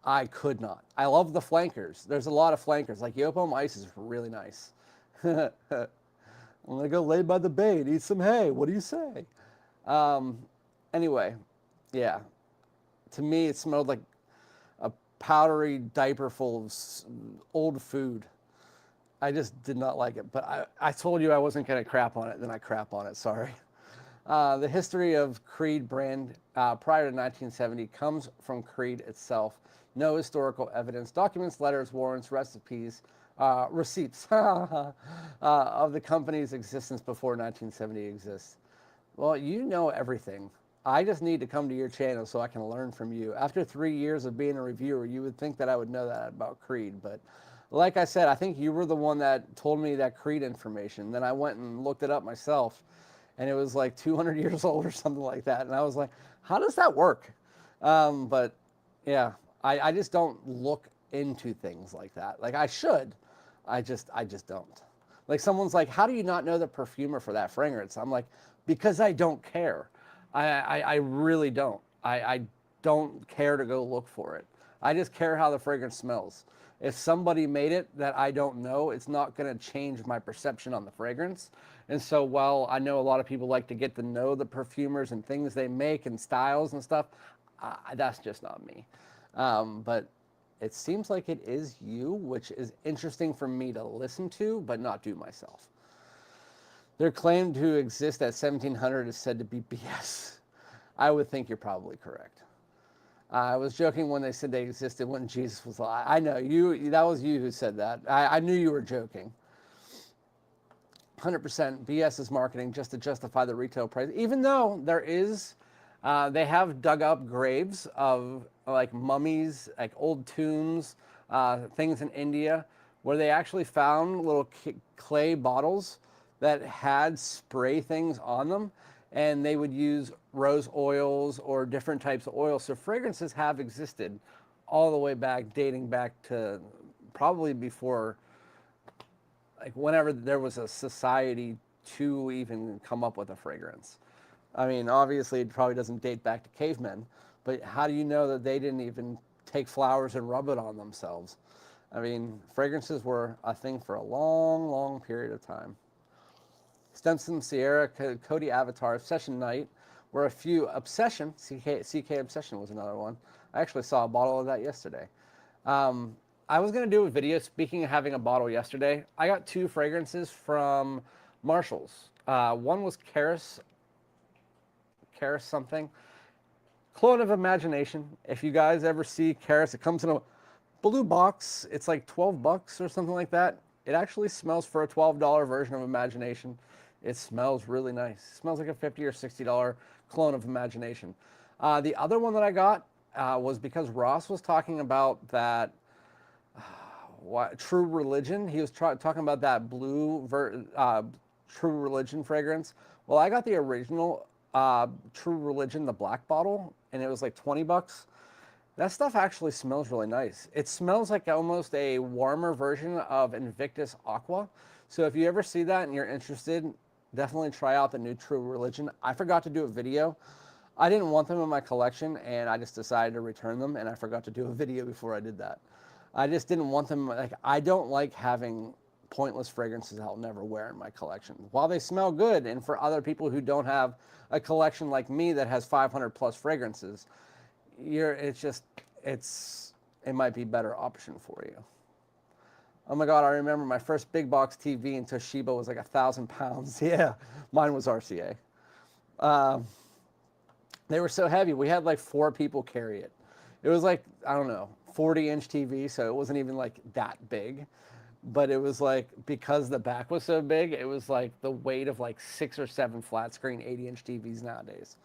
I could not. I love the flankers. There's a lot of flankers. Like Yop Homme Ice is really nice. I'm going to go lay by the bay and eat some hay. What do you say? Anyway, yeah. To me, it smelled like a powdery diaper full of old food. I just did not like it. But I told you I wasn't going to crap on it, then I crap on it. Sorry. The history of Creed brand prior to 1970 comes from Creed itself. No historical evidence, documents, letters, warrants, recipes, receipts of the company's existence before 1970 exists. Well, you know everything. I just need to come to your channel so I can learn from you. After 3 years of being a reviewer, you would think that I would know that about Creed. But like I said, I think you were the one that told me that Creed information. Then I went and looked it up myself, and it was like 200 years old or something like that. And I was like, how does that work? But yeah, I just don't look into things like that. Like I should. I just don't. Like someone's like, how do you not know the perfumer for that fragrance? I'm like, because I don't care. I really don't. I don't care to go look for it. I just care how the fragrance smells. If somebody made it that I don't know, it's not going to change my perception on the fragrance. And so while I know a lot of people like to get to know the perfumers and things they make and styles and stuff, that's just not me. But it seems like it is you, which is interesting for me to listen to, but not do myself. Their claim to exist at 1700 is said to be BS. I would think you're probably correct. I was joking when they said they existed when Jesus was alive. I know you. That was you who said that. I knew you were joking. 100% BS is marketing just to justify the retail price. Even though there is, they have dug up graves of like mummies, like old tombs, things in India, where they actually found little clay bottles that had spray things on them, and they would use rose oils or different types of oils. So fragrances have existed all the way back, dating back to probably before, like whenever there was a society to even come up with a fragrance. I mean, obviously it probably doesn't date back to cavemen, but how do you know that they didn't even take flowers and rub it on themselves? I mean, fragrances were a thing for a long, long period of time. Stemson, Sierra, Cody Avatar, Obsession Night were a few. Obsession, CK Obsession was another one. I actually saw a bottle of that yesterday. I was going to do a video, speaking of having a bottle yesterday. I got 2 fragrances from Marshall's. One was Karis something. Clone of Imagination. If you guys ever see Karis, it comes in a blue box. It's like $12 or something like that. It actually smells, for a $12 version of Imagination, it smells really nice. It smells like a $50 or $60 clone of Imagination. The other one that I got was because Ross was talking about that True Religion. He was talking about that blue True Religion fragrance. Well, I got the original True Religion, the black bottle, and it was like $20. That stuff actually smells really nice. It smells like almost a warmer version of Invictus Aqua. So if you ever see that and you're interested, definitely try out the new True Religion. I forgot to do a video. I didn't want them in my collection, and I just decided to return them, and I forgot to do a video before I did that. I just didn't want them. Like, I don't like having pointless fragrances I'll never wear in my collection. While they smell good, and for other people who don't have a collection like me that has 500 plus fragrances, it might be a better option for you. Oh my God, I remember my first big box TV in Toshiba was like 1,000 pounds. Yeah, mine was RCA. They were so heavy. We had like 4 people carry it. It was like, I don't know, 40-inch TV, so it wasn't even like that big. But it was like, because the back was so big, it was like the weight of like 6 or 7 flat screen 80-inch TVs nowadays.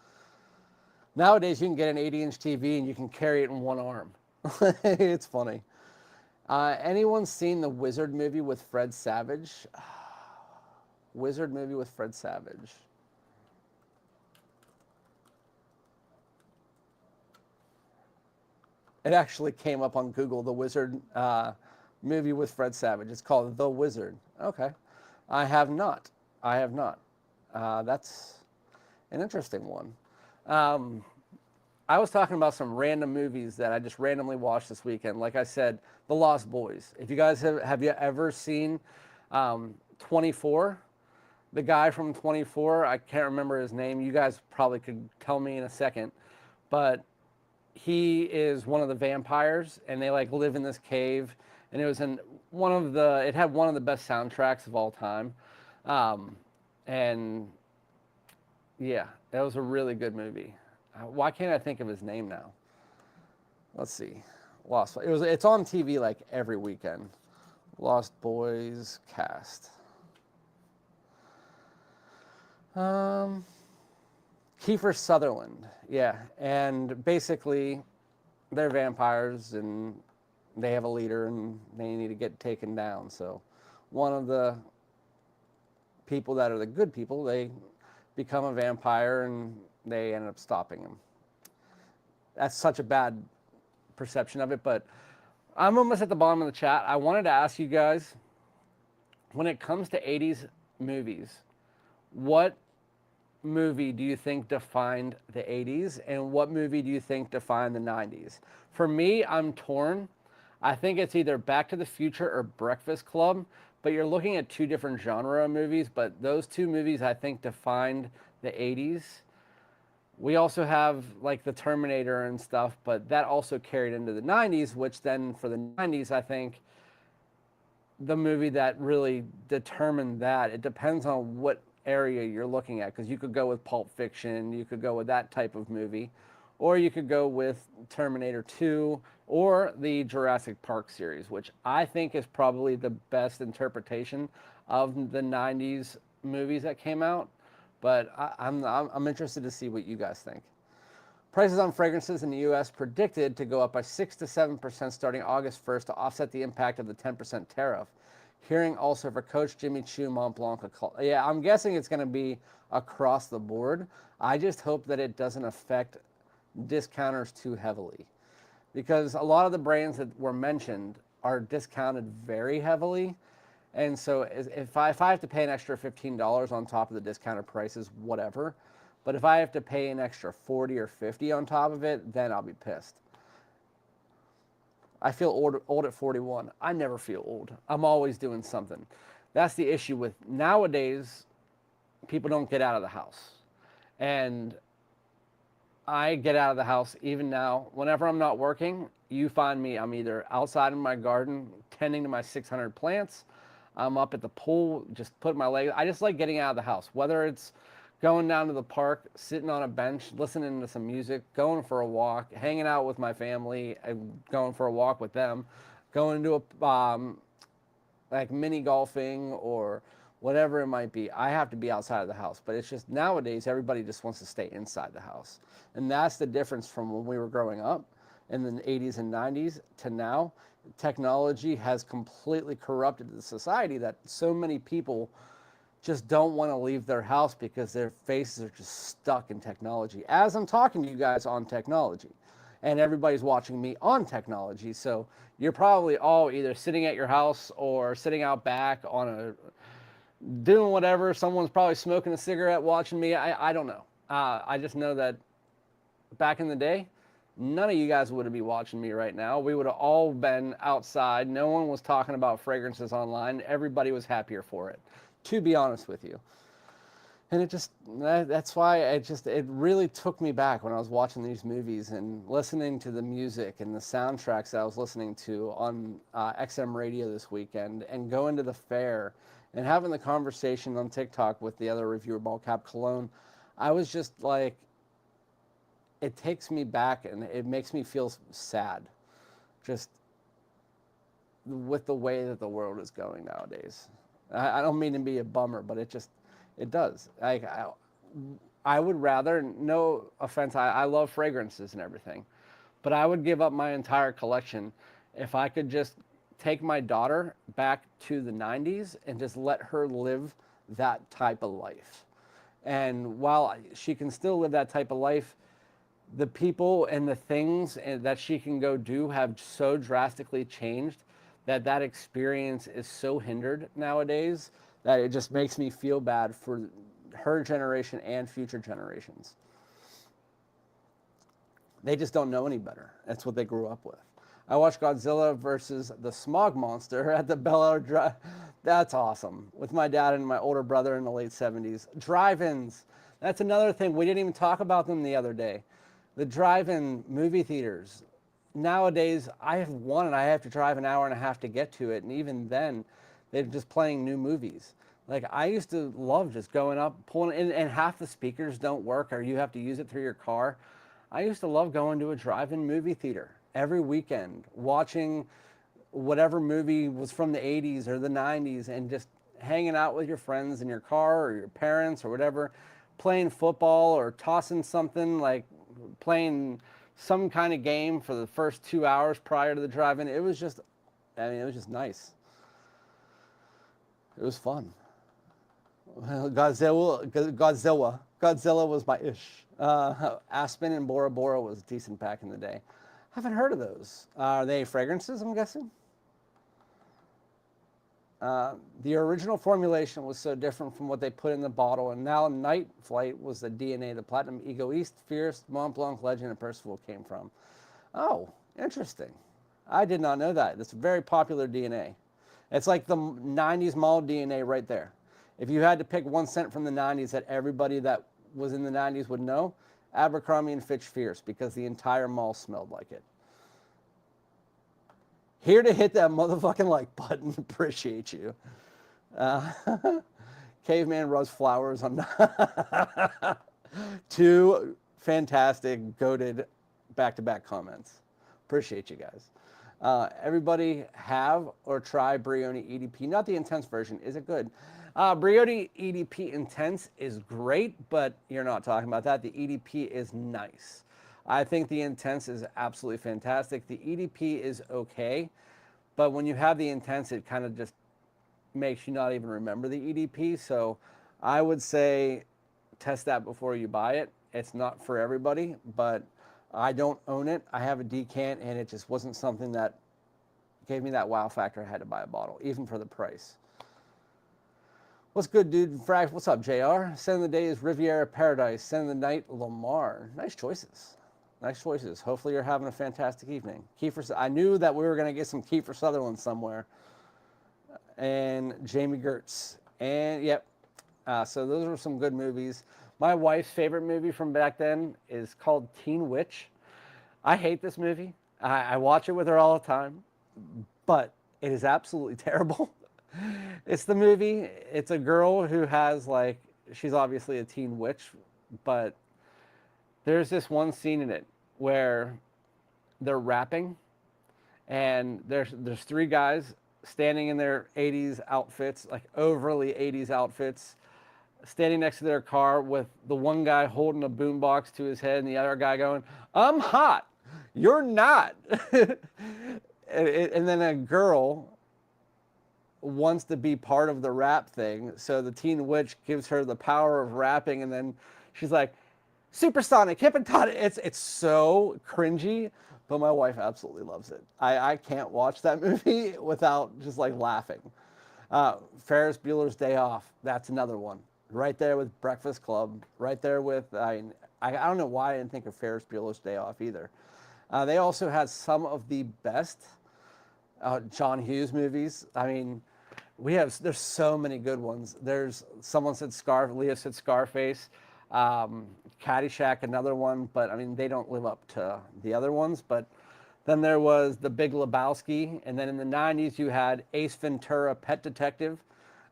Nowadays, you can get an 80-inch TV and you can carry it in one arm. It's funny. Anyone seen the Wizard movie with Fred Savage? Wizard movie with Fred Savage. It actually came up on Google, the Wizard movie with Fred Savage. It's called The Wizard. Okay. I have not. That's an interesting one. I was talking about some random movies that I just randomly watched this weekend. Like I said, The Lost Boys. If you guys have you ever seen 24? The guy from 24, I can't remember his name. You guys probably could tell me in a second. But he is one of the vampires, and they like live in this cave. And it was it had one of the best soundtracks of all time. And yeah, that was a really good movie. Why can't I think of his name now? Let's see. It's on TV like every weekend. Lost Boys cast. Kiefer Sutherland. Yeah, and basically they're vampires and they have a leader and they need to get taken down. So one of the people that are the good people, they become a vampire and they end up stopping him. That's such a bad perception of it, but I'm almost at the bottom of the chat. I wanted to ask you guys, when it comes to 80s movies, what movie do you think defined the 80s, and what movie do you think defined the 90s? For me, I'm torn. I think it's either Back to the Future or Breakfast Club, but you're looking at two different genre movies, but those two movies I think defined the 80s. We also have like the Terminator and stuff, but that also carried into the 90s, which then for the 90s, I think the movie that really determined that, it depends on what area you're looking at, because you could go with Pulp Fiction, you could go with that type of movie, or you could go with Terminator 2 or the Jurassic Park series, which I think is probably the best interpretation of the 90s movies that came out. But I'm interested to see what you guys think. Prices on fragrances in the U.S. predicted to go up by 6 to 7% starting August 1st to offset the impact of the 10% tariff. Hearing also for Coach, Jimmy Choo, Mont Blanc. Yeah, I'm guessing it's going to be across the board. I just hope that it doesn't affect discounters too heavily, because a lot of the brands that were mentioned are discounted very heavily. And so if I have to pay an extra $15 on top of the discounted prices, whatever. But if I have to pay an extra 40 or 50 on top of it, then I'll be pissed. I feel old at 41. I never feel old. I'm always doing something. That's the issue with nowadays, people don't get out of the house. And I get out of the house even now. Whenever I'm not working, you find me, I'm either outside in my garden tending to my 600 plants. I'm up at the pool, just putting my legs. I just like getting out of the house, whether it's going down to the park, sitting on a bench, listening to some music, going for a walk, hanging out with my family, and going for a walk with them, going to a like mini golfing or whatever it might be. I have to be outside of the house, but it's just nowadays everybody just wants to stay inside the house. And that's the difference from when we were growing up in the 80s and 90s to now. Technology has completely corrupted the society that so many people just don't want to leave their house because their faces are just stuck in technology. As I'm talking to you guys on technology, and everybody's watching me on technology, so you're probably all either sitting at your house or sitting out back on a doing whatever. Someone's probably smoking a cigarette watching me. I don't know. I just know that back in the day, none of you guys would be watching me right now. We would have all been outside. No one was talking about fragrances online. Everybody was happier for it, to be honest with you. And that's why it really took me back when I was watching these movies and listening to the music and the soundtracks that I was listening to on XM radio this weekend, and going to the fair and having the conversation on TikTok with the other reviewer, Ballcap Cologne. I was just like, it takes me back and it makes me feel sad, just with the way that the world is going nowadays. I don't mean to be a bummer, but it does. I would rather, no offense, I love fragrances and everything, but I would give up my entire collection if I could just take my daughter back to the 90s and just let her live that type of life. And while she can still live that type of life, the people and the things that she can go do have so drastically changed that that experience is so hindered nowadays that it just makes me feel bad for her generation and future generations. They just don't know any better. That's what they grew up with. I watched Godzilla versus the Smog Monster at the Bel Air Drive. That's awesome. With my dad and my older brother in the late 70s. Drive-ins. That's another thing. We didn't even talk about them the other day. The drive-in movie theaters. Nowadays, I have one and I have to drive an hour and a half to get to it. And even then, they're just playing new movies. Like, I used to love just going up, pulling in, and half the speakers don't work or you have to use it through your car. I used to love going to a drive-in movie theater every weekend, watching whatever movie was from the 80s or the 90s and just hanging out with your friends in your car or your parents or whatever, playing football or tossing something, like playing some kind of game for the first 2 hours prior to the drive-in. It was just nice. It was fun. Godzilla was my ish. Aspen and Bora Bora was decent back in the day. Haven't heard of those. Are they fragrances, I'm guessing? The original formulation was so different from what they put in the bottle, and now Night Flight was the DNA the Platinum Egoist, Fierce, Mont Blanc, Legend, and Percival came from. Oh, interesting. I did not know that. It's a very popular DNA. It's like the 90s mall DNA right there. If you had to pick one scent from the 90s that everybody that was in the 90s would know, Abercrombie and Fitch Fierce, because the entire mall smelled like it. Here to hit that motherfucking like button. Appreciate you. Uh, Caveman rubs flowers on. Two fantastic, goated back-to-back comments. Appreciate you guys. Everybody have or try Brioni EDP. Not the intense version. Is it good? Brioni EDP Intense is great, but you're not talking about that. The EDP is nice. I think the Intense is absolutely fantastic. The EDP is okay, but when you have the Intense, it kind of just makes you not even remember the EDP. So I would say test that before you buy it. It's not for everybody, but I don't own it. I have a decant, and it just wasn't something that gave me that wow factor. I had to buy a bottle, even for the price. What's good, dude? Frag, what's up, JR? Send of the day is Riviera Paradise. Send of the night, Lamar. Nice choices. Nice choices. Hopefully you're having a fantastic evening. Kiefer, I knew that we were going to get some Kiefer Sutherland somewhere. And Jamie Gertz. And, yep. So those are some good movies. My wife's favorite movie from back then is called Teen Witch. I hate this movie. I watch it with her all the time. But it is absolutely terrible. It's the movie. It's a girl who has, like, she's obviously a teen witch, but there's this one scene in it where they're rapping, and there's three guys standing in their 80s outfits, like overly 80s outfits, standing next to their car with the one guy holding a boombox to his head and the other guy going, "I'm hot, you're not." And then a girl wants to be part of the rap thing, so the teen witch gives her the power of rapping, and then she's like, "Supersonic, hypnotic." It's so cringy, but my wife absolutely loves it. I can't watch that movie without just like laughing. Ferris Bueller's Day Off, that's another one. Right there with Breakfast Club, right there with, I don't know why I didn't think of Ferris Bueller's Day Off either. They also had some of the best John Hughes movies. I mean, there's so many good ones. There's, someone said Leo said Scarface, Caddyshack, another one, but I mean, they don't live up to the other ones. But then there was The Big Lebowski, and then in the 90s you had Ace Ventura, Pet Detective.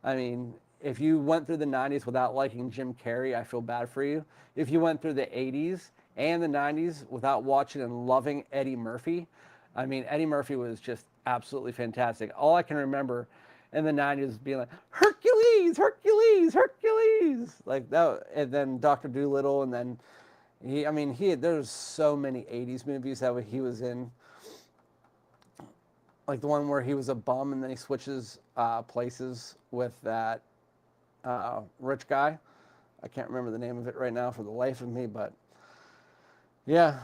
I mean, if you went through the 90s without liking Jim Carrey, I feel bad for you. If you went through the 80s and the 90s without watching and loving Eddie Murphy, I mean, Eddie Murphy was just absolutely fantastic. All I can remember in the 90s being like, Hercules, Hercules, Hercules, like that. And then Dr. Dolittle, and then there's so many 80s movies that he was in. Like the one where he was a bum and then he switches places with that rich guy. I can't remember the name of it right now for the life of me, but yeah.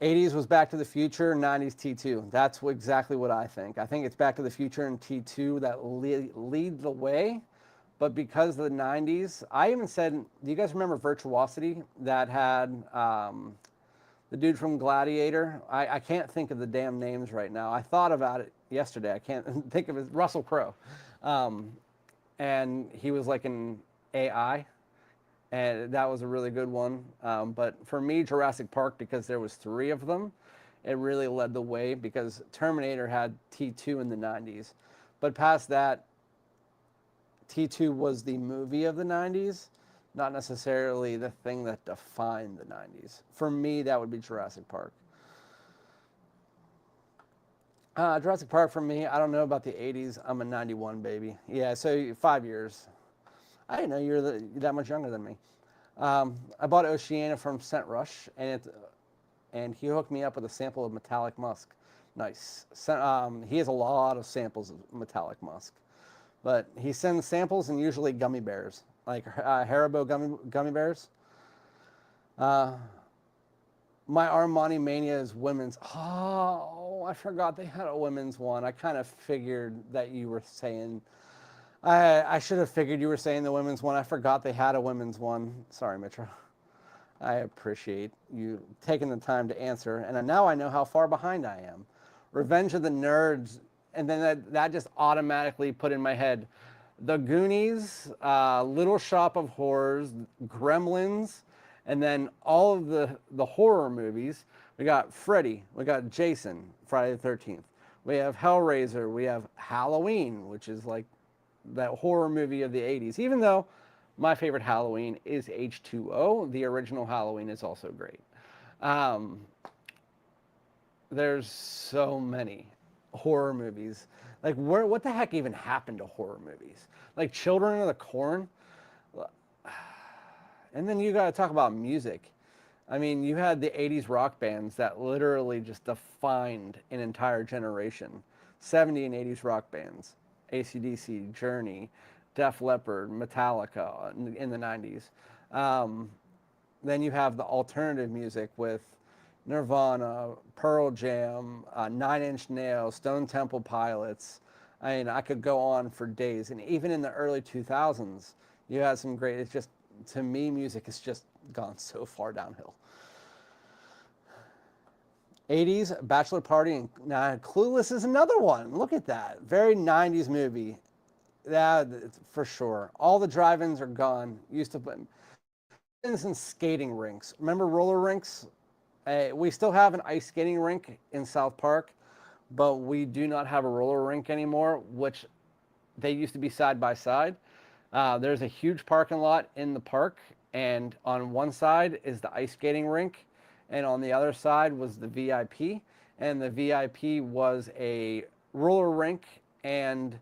80s was Back to the Future, 90s T2. That's exactly what I think. I think it's Back to the Future and T2 that lead the way. But because of the 90s, I even said, do you guys remember Virtuosity that had the dude from Gladiator? I can't think of the damn names right now. I thought about it yesterday. I can't think of it. Russell Crowe. And he was like an AI. And that was a really good one. But for me, Jurassic Park, because there was 3 of them, it really led the way, because Terminator had T2 in the 90s. But past that, T2 was the movie of the 90s, not necessarily the thing that defined the 90s. For me, that would be Jurassic Park. Jurassic Park for me, I don't know about the 80s. I'm a 91 baby. Yeah, so 5 years. I didn't know you were that much younger than me. I bought Oceania from Scent Rush, and he hooked me up with a sample of Metallic Musk. Nice. He has a lot of samples of Metallic Musk. But he sends samples and usually gummy bears, like Haribo gummy bears. My Armani Mania is women's. Oh, I forgot they had a women's one. I kind of figured that you were saying I should have figured you were saying the women's one. I forgot they had a women's one. Sorry, Mitra. I appreciate you taking the time to answer, and now I know how far behind I am. Revenge of the Nerds, and then that just automatically put in my head The Goonies, Little Shop of Horrors, Gremlins, and then all of the horror movies. We got Freddy, we got Jason, Friday the 13th. We have Hellraiser, we have Halloween, which is like that horror movie of the 80s, even though my favorite Halloween is H2O. The original Halloween is also great. Um, there's so many horror movies. Like, what the heck even happened to horror movies? Like Children of the Corn. And then you got to talk about music. I mean, you had the 80s rock bands that literally just defined an entire generation. 70 and 80s rock bands. AC/DC, Journey, Def Leppard, Metallica in the 90s. Um, then you have the alternative music with Nirvana, Pearl Jam, Nine Inch Nails, Stone Temple Pilots. I mean, I could go on for days. And even in the early 2000s, you had some great, it's just, to me, music has just gone so far downhill. 80s, Bachelor Party, and Clueless is another one. Look at that. Very 90s movie. That for sure. All the drive-ins are gone. Used to put in skating rinks. Remember roller rinks? We still have an ice skating rink in South Park, but we do not have a roller rink anymore, which they used to be side by side. There's a huge parking lot in the park, and on one side is the ice skating rink, and on the other side was the VIP, and the VIP was a roller rink, and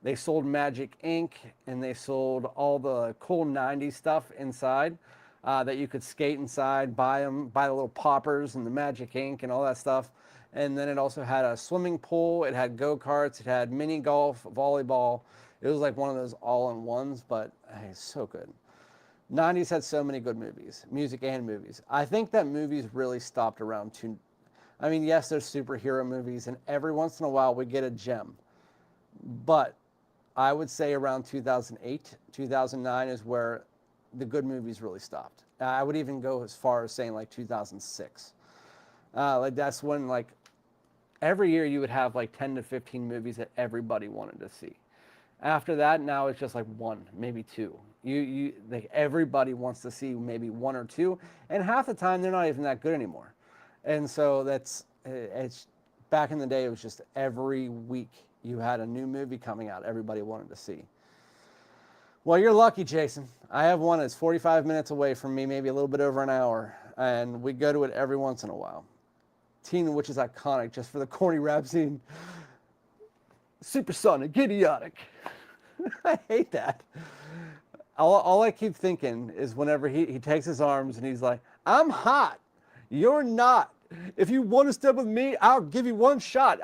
they sold Magic Ink, and they sold all the cool 90s stuff inside that you could skate inside, buy the little poppers and the Magic Ink and all that stuff. And then it also had a swimming pool, it had go-karts, it had mini golf, volleyball. It was like one of those all-in-ones, but hey, so good. 90s had so many good movies, music and movies. I think that movies really stopped around two. I mean, yes, there's superhero movies, and every once in a while we get a gem. But I would say around 2008, 2009 is where the good movies really stopped. I would even go as far as saying like 2006. Like that's when like every year you would have like 10 to 15 movies that everybody wanted to see. After that, now it's just like one, maybe two. You like everybody wants to see maybe one or two, and half the time they're not even that good anymore. And so it's back in the day. It was just every week you had a new movie coming out. Everybody wanted to see. Well, you're lucky, Jason. I have one that's 45 minutes away from me, maybe a little bit over an hour, and we go to it every once in a while. Teen, which is iconic just for the corny rap scene. Supersonic, idiotic. I hate that. All I keep thinking is whenever he takes his arms and he's like, I'm hot. You're not. If you want to step with me, I'll give you one shot.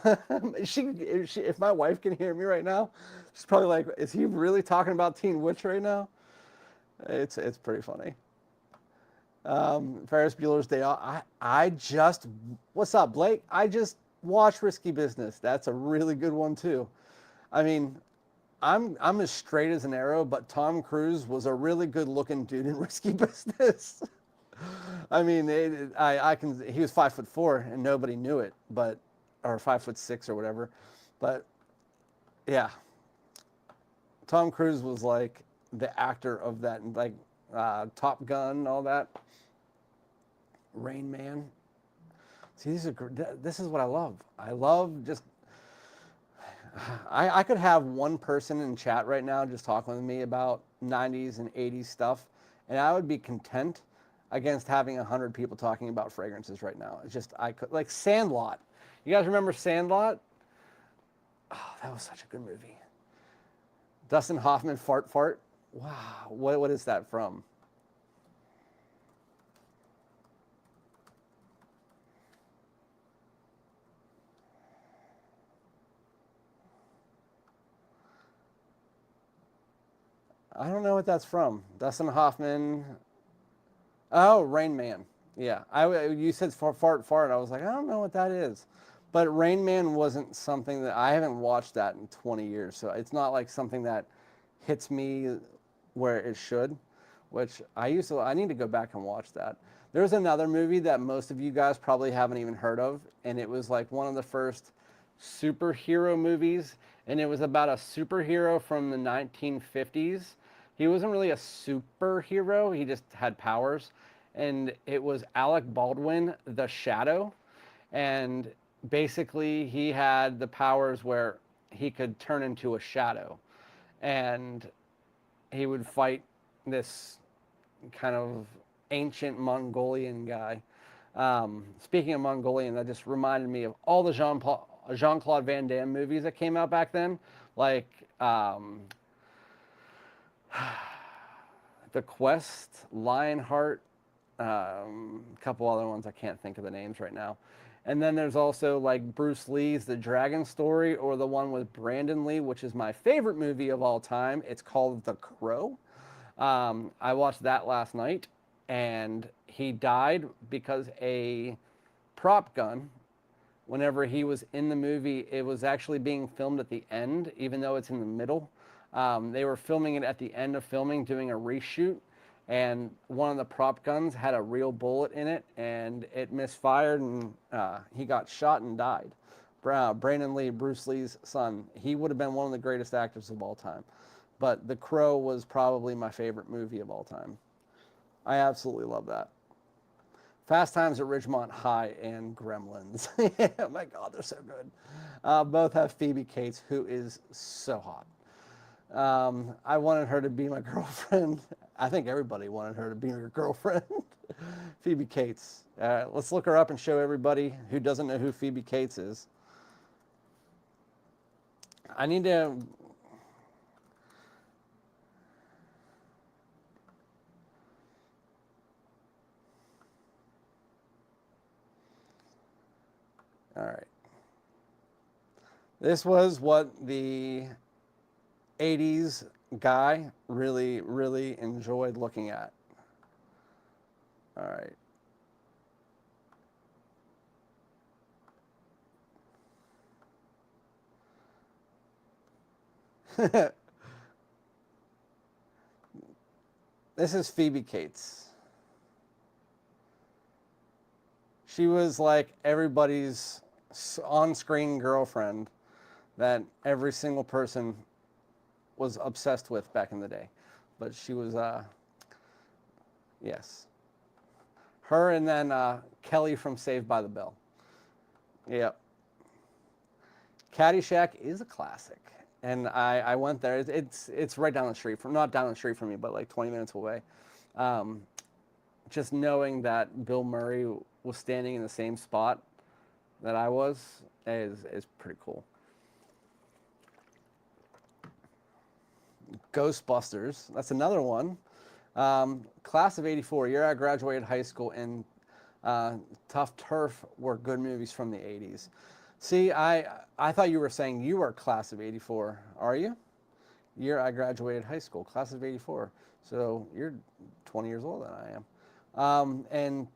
If my wife can hear me right now, she's probably like, is he really talking about Teen Witch right now? It's pretty funny. Ferris Bueller's Day Off. What's up, Blake? I just watched Risky Business. That's a really good one too. I mean, I'm as straight as an arrow, but Tom Cruise was a really good looking dude in Risky Business. I mean, he was 5'4" and nobody knew it, or 5'6" or whatever. But yeah, Tom Cruise was like the actor of that, like Top Gun and all that. Rain Man. See, this is what I love. I love just. I could have one person in chat right now just talking with me about 90s and 80s stuff, and I would be content against having 100 people talking about fragrances right now. It's just, I could, like Sandlot. You guys remember Sandlot? Oh, that was such a good movie. Dustin Hoffman, Fart Fart. Wow, what is that from? I don't know what that's from. Dustin Hoffman. Oh, Rain Man. Yeah, you said fart fart. I was like, I don't know what that is, But Rain Man wasn't something that I haven't watched that in 20 years, so it's not like something that hits me where it should. Which I used to. I need to go back and watch that. There's another movie that most of you guys probably haven't even heard of, and it was like one of the first superhero movies, and it was about a superhero from the 1950s. He wasn't really a superhero, he just had powers, and it was Alec Baldwin, The Shadow, and basically he had the powers where he could turn into a shadow, and he would fight this kind of ancient Mongolian guy. Speaking of Mongolian, that just reminded me of all the Jean-Claude Van Damme movies that came out back then, like The Quest, Lionheart, a couple other ones I can't think of the names right now. And then there's also like Bruce Lee's The Dragon Story, or the one with Brandon Lee, which is my favorite movie of all time. It's called The Crow. I watched that last night, and he died because a prop gun, whenever he was in the movie, it was actually being filmed at the end, even though it's in the middle. They were filming it at the end of filming, doing a reshoot, and one of the prop guns had a real bullet in it, and it misfired, and he got shot and died. Brandon Lee, Bruce Lee's son, he would have been one of the greatest actors of all time. But The Crow was probably my favorite movie of all time. I absolutely love that. Fast Times at Ridgemont High and Gremlins. Oh my God, they're so good. Both have Phoebe Cates, who is so hot. I wanted her to be my girlfriend. I think everybody wanted her to be your girlfriend. Phoebe Cates. Let's look her up and show everybody who doesn't know who Phoebe Cates is. I need to... All right. This was what the 80s guy really, really enjoyed looking at. All right. This is Phoebe Cates. She was like everybody's on-screen girlfriend that every single person was obsessed with back in the day. But she was, yes. Her, and then Kelly from Saved by the Bell. Yep. Caddyshack is a classic. And I went there. It's right down the street from, not down the street from me, but like 20 minutes away. Just knowing that Bill Murray was standing in the same spot that I was is pretty cool. Ghostbusters, that's another one. Class of '84, year I graduated high school, and Tough Turf were good movies from the '80s. See, I thought you were saying you were class of '84. Are you? Year I graduated high school, class of '84. So you're 20 years older than I am. And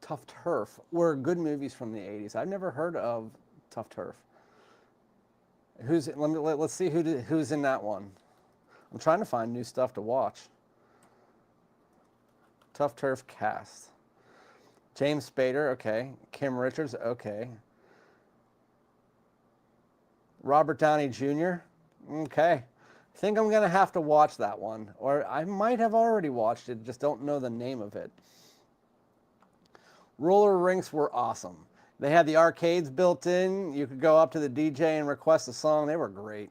Tough Turf were good movies from the '80s. I've never heard of Tough Turf. Let's see who's in that one. I'm trying to find new stuff to watch. Tough Turf cast. James Spader, okay. Kim Richards, okay. Robert Downey Jr., okay. I think I'm going to have to watch that one. Or I might have already watched it, just don't know the name of it. Roller rinks were awesome. They had the arcades built in. You could go up to the DJ and request a song. They were great.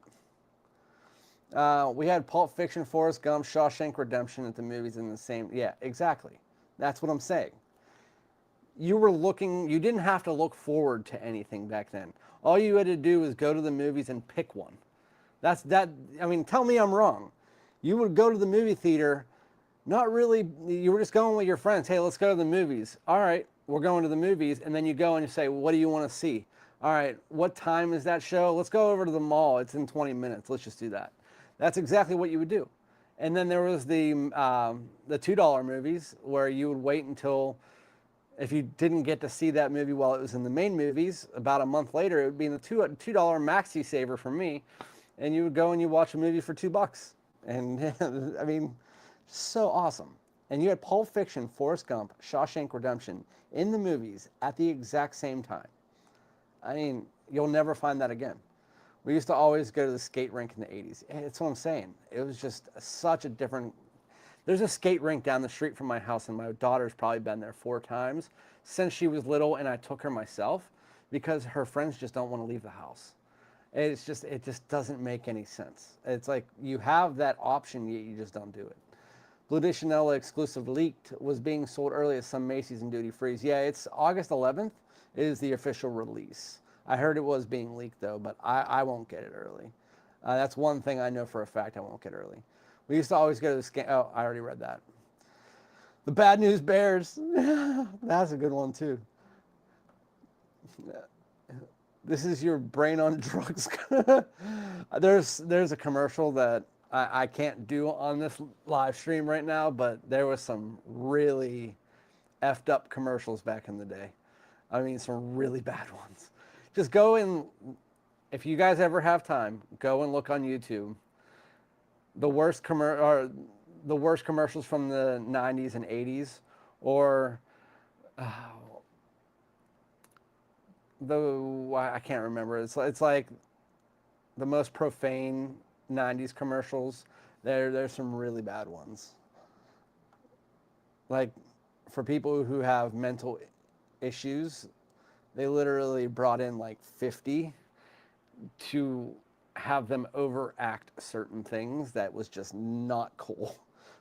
We had Pulp Fiction, Forrest Gump, Shawshank Redemption at the movies in the same... Yeah, exactly. That's what I'm saying. You didn't have to look forward to anything back then. All you had to do was go to the movies and pick one. I mean, tell me I'm wrong. You would go to the movie theater, not really, you were just going with your friends. Hey, let's go to the movies. All right, we're going to the movies. And then you go and you say, what do you want to see? All right, what time is that show? Let's go over to the mall. It's in 20 minutes. Let's just do that. That's exactly what you would do. And then there was the $2 movies where you would wait until If you didn't get to see that movie while it was in the main movies, about a month later, it would be in the $2 maxi saver for me, and you would go and you watch a movie for $2. And I mean, so awesome. And you had Pulp Fiction, Forrest Gump, Shawshank Redemption in the movies at the exact same time. I mean, you'll never find that again. We used to always go to the skate rink in the 80s. It's what I'm saying. It was just such a different. There's a skate rink down the street from my house, and my daughter's probably been there 4 times since she was little, and I took her myself because her friends just don't want to leave the house. It just doesn't make any sense. It's like you have that option, yet you just don't do it. Blue de Chanel exclusive leaked was being sold early at some Macy's and duty frees. Yeah, it's August 11th is the official release. I heard it was being leaked though, but I won't get it early. That's one thing I know for a fact I won't get early. We used to always go to the scan. Oh, I already read that. The Bad News Bears. That's a good one too. This is your brain on drugs. There's a commercial that I can't do on this live stream right now, but there was some really effed up commercials back in the day. I mean, some really bad ones. Just go and, if you guys ever have time, go and look on YouTube. The worst commercials from the 90s and 80s, or I can't remember. It's like the most profane 90s commercials. There's some really bad ones. Like for people who have mental issues, they literally brought in like 50 to have them overact certain things that was just not cool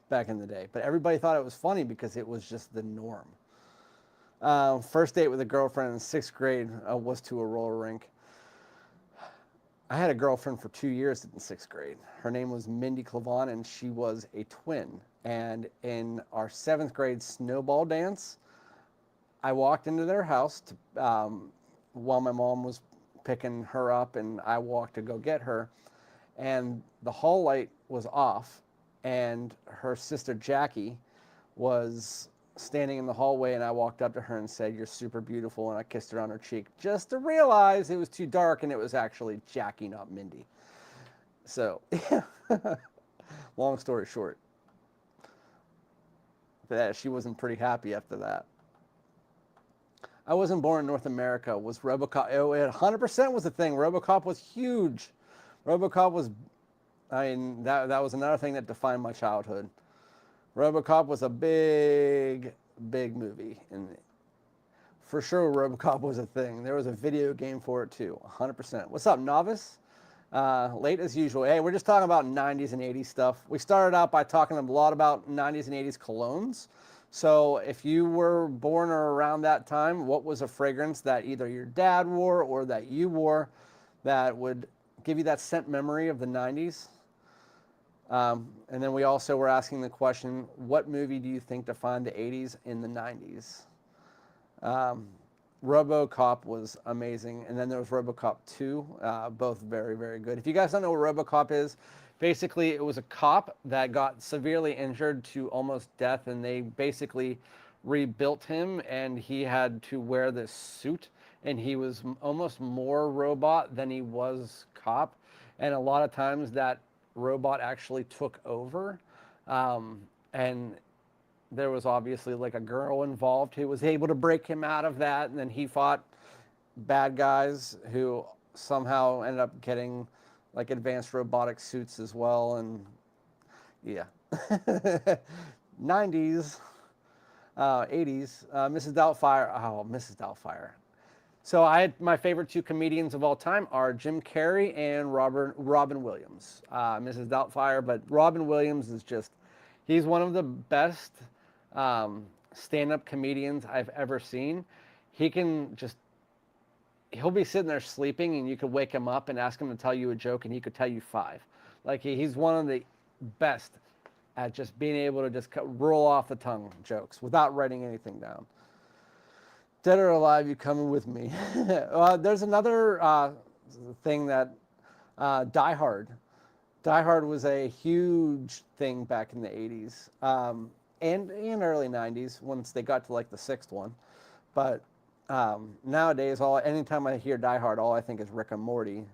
back in the day. But everybody thought it was funny because it was just the norm. First date with a girlfriend in 6th grade was to a roller rink. I had a girlfriend for 2 years in 6th grade. Her name was Mindy Clavon, and she was a twin. And in our 7th grade snowball dance, I walked into their house while my mom was picking her up, and I walked to go get her. And the hall light was off, and her sister Jackie was standing in the hallway, and I walked up to her and said, "You're super beautiful," and I kissed her on her cheek just to realize it was too dark and it was actually Jackie, not Mindy. So, long story short, she wasn't pretty happy after that. I wasn't born in North America. Was RoboCop? It 100% was a thing. RoboCop was huge. RoboCop was, I mean, that was another thing that defined my childhood. RoboCop was a big movie, and for sure RoboCop was a thing. There was a video game for it too, 100%. What's up, Novice? Late as usual. Hey, we're just talking about 90s and 80s stuff. We started out by talking a lot about 90s and 80s colognes. So if you were born or around that time, what was a fragrance that either your dad wore or that you wore that would give you that scent memory of the 90s? And then we also were asking the question, what movie do you think defined the 80s and the 90s? RoboCop was amazing. And then there was RoboCop 2, both very, very good. If you guys don't know what RoboCop is, basically it was a cop that got severely injured to almost death, and they basically rebuilt him, and he had to wear this suit, and he was almost more robot than he was cop. And a lot of times that robot actually took over, and there was obviously like a girl involved who was able to break him out of that, and then he fought bad guys who somehow ended up getting like advanced robotic suits as well. And yeah. 90s, 80s, Mrs. Doubtfire. Oh, Mrs. Doubtfire. So my favorite 2 comedians of all time are Jim Carrey and Robin Williams. Mrs. Doubtfire, but Robin Williams is just, he's one of the best stand-up comedians I've ever seen. He'll be sitting there sleeping, and you could wake him up and ask him to tell you a joke, and he could tell you 5. Like he's one of the best at just being able to just roll off the tongue jokes without writing anything down. Dead or alive, you coming with me? There's another thing that Die Hard. Die Hard was a huge thing back in the 80s and early 90s once they got to like the 6th one. But nowadays, anytime I hear Die Hard, all I think is Rick and Morty.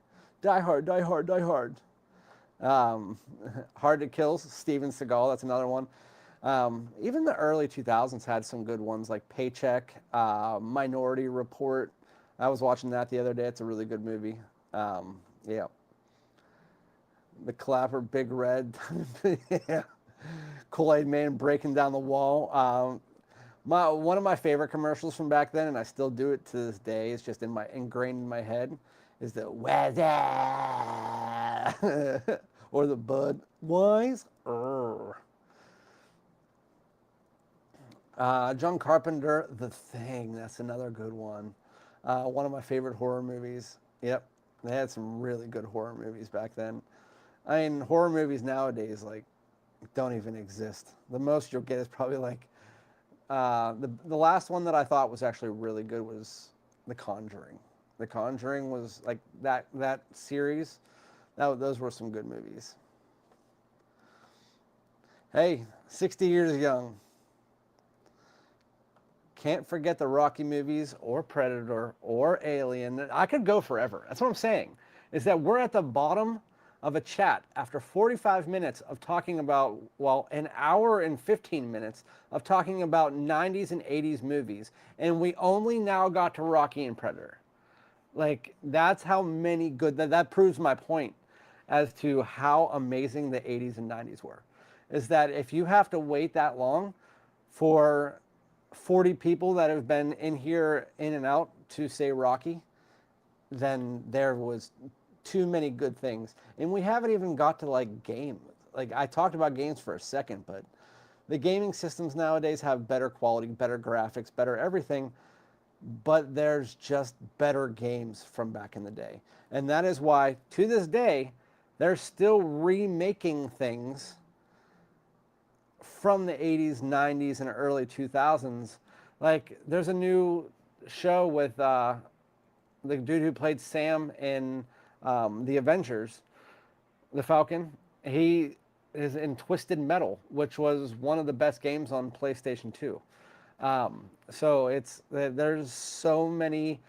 Die Hard, Die Hard, Die Hard. Um, Hard to Kill, Steven Seagal, that's another one. Even the early 2000s had some good ones like Paycheck, Minority Report. I was watching that the other day. It's a really good movie. Yeah. The Clapper, Big Red. Yeah. Kool-Aid Man breaking down the wall. One of my favorite commercials from back then, and I still do it to this day, it's just ingrained in my head, is the Wazza or the Bud Wise. John Carpenter, The Thing. That's another good one. One of my favorite horror movies. Yep, they had some really good horror movies back then. I mean, horror movies nowadays like don't even exist. The most you'll get is probably like the last one that I thought was actually really good was The Conjuring. The Conjuring was like that series. Those were some good movies. Hey, 60 years young. Can't forget the Rocky movies or Predator or Alien. I could go forever. That's what I'm saying. Is that we're at the bottom of a chat after 45 minutes of talking about, well, an hour and 15 minutes of talking about 90s and 80s movies. And we only now got to Rocky and Predator. Like, that's how many good, that proves my point as to how amazing the 80s and 90s were. Is that if you have to wait that long for 40 people that have been in here in and out to say Rocky, then there was too many good things. And we haven't even got to like games. Like I talked about games for a second, but the gaming systems nowadays have better quality, better graphics, better everything, but there's just better games from back in the day. And that is why to this day, they're still remaking things from the 80s, 90s, and early 2000s. Like, there's a new show with the dude who played Sam in The Avengers, the Falcon. He is in Twisted Metal, which was one of the best games on PlayStation 2. So there's so many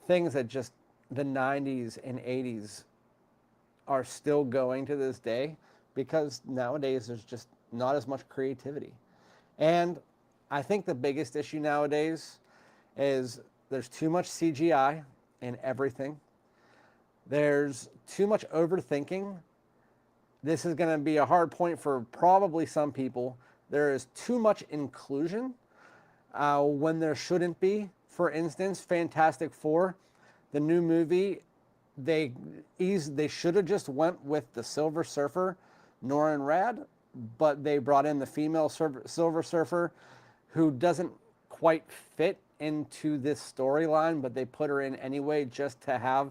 things that just the 90s and 80s are still going to this day because nowadays there's just not as much creativity. And I think the biggest issue nowadays is there's too much CGI in everything. There's too much overthinking. This is going to be a hard point for probably some people. There is too much inclusion when there shouldn't be. For instance, Fantastic Four, the new movie, they should have just went with the Silver Surfer, Norrin Rad, but they brought in the female Silver Surfer who doesn't quite fit into this storyline, but they put her in anyway just to have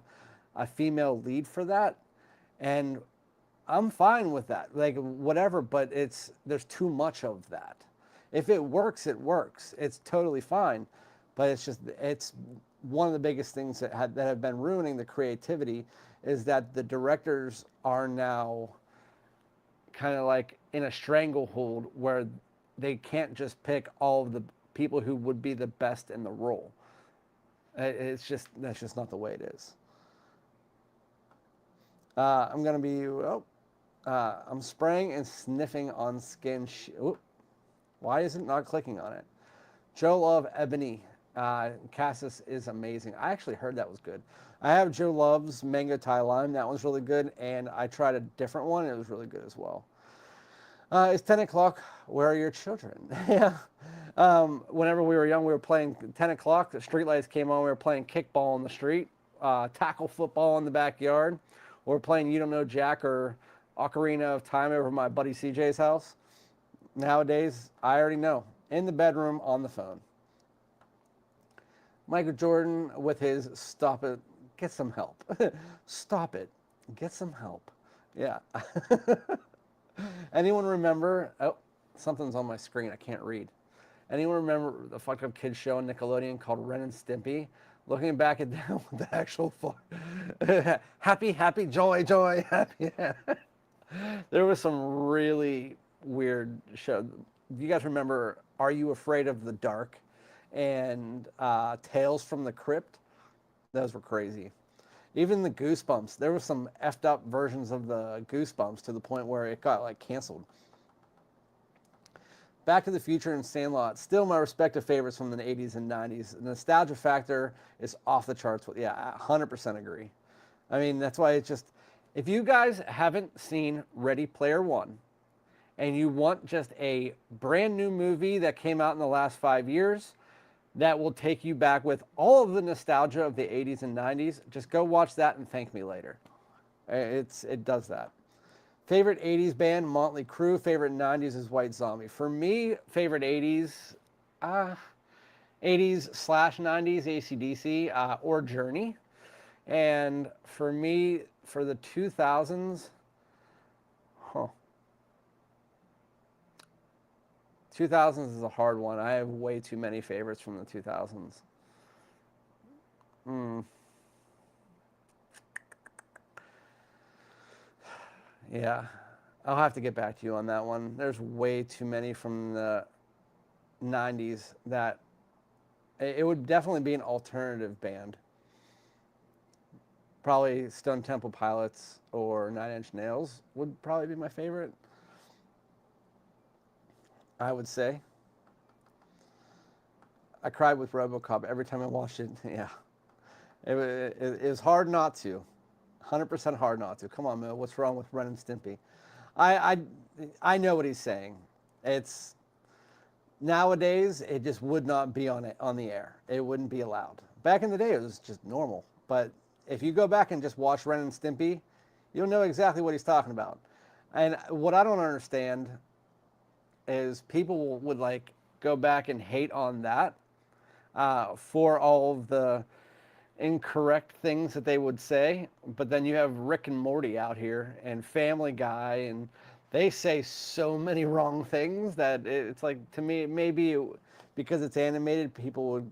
a female lead for that. And I'm fine with that. Like whatever, but there's too much of that. If it works, it works. It's totally fine. But it's one of the biggest things that have been ruining the creativity is that the directors are now kind of like in a stranglehold where they can't just pick all of the people who would be the best in the role. That's just not the way it is. I'm spraying and sniffing on skin. Why is it not clicking on it? Joe Love Ebony. Cassis is amazing. I actually heard that was good. I have Joe Love's Mango Thai Lime. That one's really good. And I tried a different one. And it was really good as well. It's 10 o'clock. Where are your children? Yeah. Whenever we were young, we were playing 10 o'clock. The streetlights came on. We were playing kickball on the street, tackle football in the backyard. We were playing You Don't Know Jack or Ocarina of Time over my buddy CJ's house. Nowadays, I already know. In the bedroom, on the phone. Michael Jordan with his stop it, get some help. Stop it, get some help. Yeah. Anyone remember, something's on my screen, I can't read. Anyone remember the fucked up kids show on Nickelodeon called Ren and Stimpy? Looking back at that with the actual happy, happy, joy, joy, happy. There was some really weird show. Do you guys remember Are You Afraid of the Dark? and Tales from the Crypt. Those were crazy. Even the Goosebumps, there were some effed up versions of the Goosebumps to the point where it got like canceled. Back to the Future and Sandlot, still my respective favorites from the 80s and 90s. The nostalgia factor is off the charts. Yeah, I 100% agree. I mean, that's why it's just, if you guys haven't seen Ready Player One and you want just a brand new movie that came out in the last 5 years that will take you back with all of the nostalgia of the 80s and 90s, just go watch that and thank me later. It does that. Favorite 80s band, Motley Crue. Favorite 90s is White Zombie. For me, favorite 80s, 80s/90s, AC/DC, or Journey. And for me, for the 2000s, 2000s is a hard one. I have way too many favorites from the 2000s. Yeah, I'll have to get back to you on that one. There's way too many from the 90s that it would definitely be an alternative band. Probably Stone Temple Pilots or Nine Inch Nails would probably be my favorite. I would say. I cried with RoboCop every time I watched it. Yeah, it is hard not to. 100% hard not to. Come on, Mill. What's wrong with Ren and Stimpy? I, I know what he's saying. It's nowadays it just would not be on the air. It wouldn't be allowed. Back in the day, it was just normal. But if you go back and just watch Ren and Stimpy, you'll know exactly what he's talking about. And what I don't understand is people would like go back and hate on that for all of the incorrect things that they would say, but then you have Rick and Morty out here and Family Guy, and they say so many wrong things that it's like, to me, maybe because it's animated, people would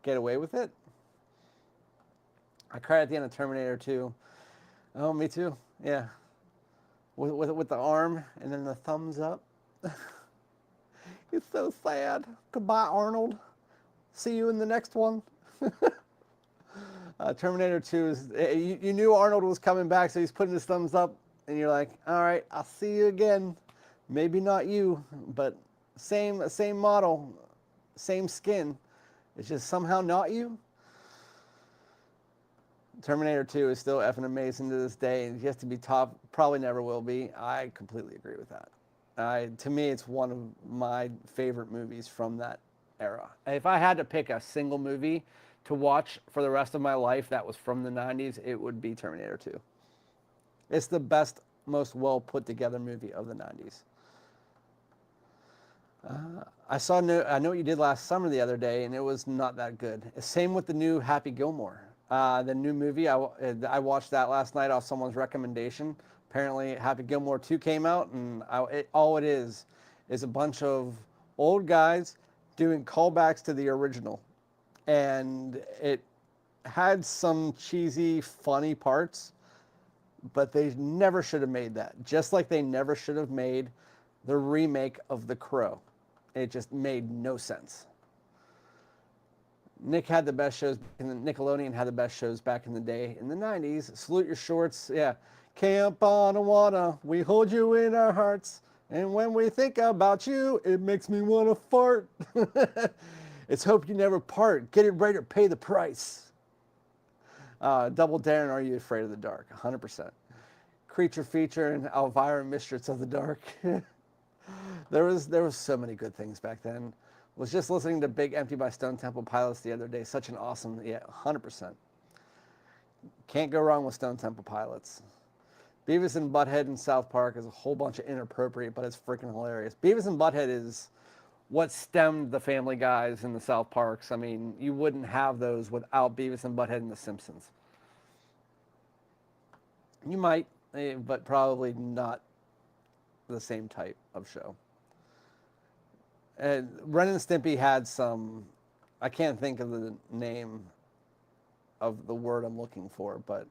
get away with it. I cried at the end of Terminator 2. Oh, me too. Yeah, with the arm and then the thumbs up. It's so sad. Goodbye, Arnold. See you in the next one. Terminator 2 is, you knew Arnold was coming back, so he's putting his thumbs up, and you're like, all right, I'll see you again. Maybe not you, but same model, same skin. It's just somehow not you. Terminator 2 is still effing amazing to this day, and he has to be top. Probably never will be. I completely agree with that. To me, it's one of my favorite movies from that era. If I had to pick a single movie to watch for the rest of my life that was from the 90s, it would be Terminator 2. It's the best, most well put together movie of the 90s. I Know What You Did Last Summer the other day, and it was not that good. Same with the new Happy Gilmore. The new movie, I watched that last night off someone's recommendation. Apparently, Happy Gilmore 2 came out, and all it is a bunch of old guys doing callbacks to the original. And it had some cheesy, funny parts, but they never should have made that. Just like they never should have made the remake of The Crow. It just made no sense. Nick had the best shows, and Nickelodeon had the best shows back in the day. In the 90s, Salute Your Shorts, yeah. Camp Onawana, we hold you in our hearts. And when we think about you, it makes me want to fart. It's Hope You Never Part. Get it right or pay the price. Double Dare and Are You Afraid of the Dark? 100%. Creature Feature and Elvira, Mistress of the Dark. There was so many good things back then. Was just listening to Big Empty by Stone Temple Pilots the other day. Such an awesome, 100%. Can't go wrong with Stone Temple Pilots. Beavis and Butthead in South Park is a whole bunch of inappropriate, but it's freaking hilarious. Beavis and Butthead is what stemmed the Family Guys and the South Parks. I mean, you wouldn't have those without Beavis and Butthead and the Simpsons. You might, but probably not the same type of show. And Ren and Stimpy had some, I can't think of the name of the word I'm looking for, but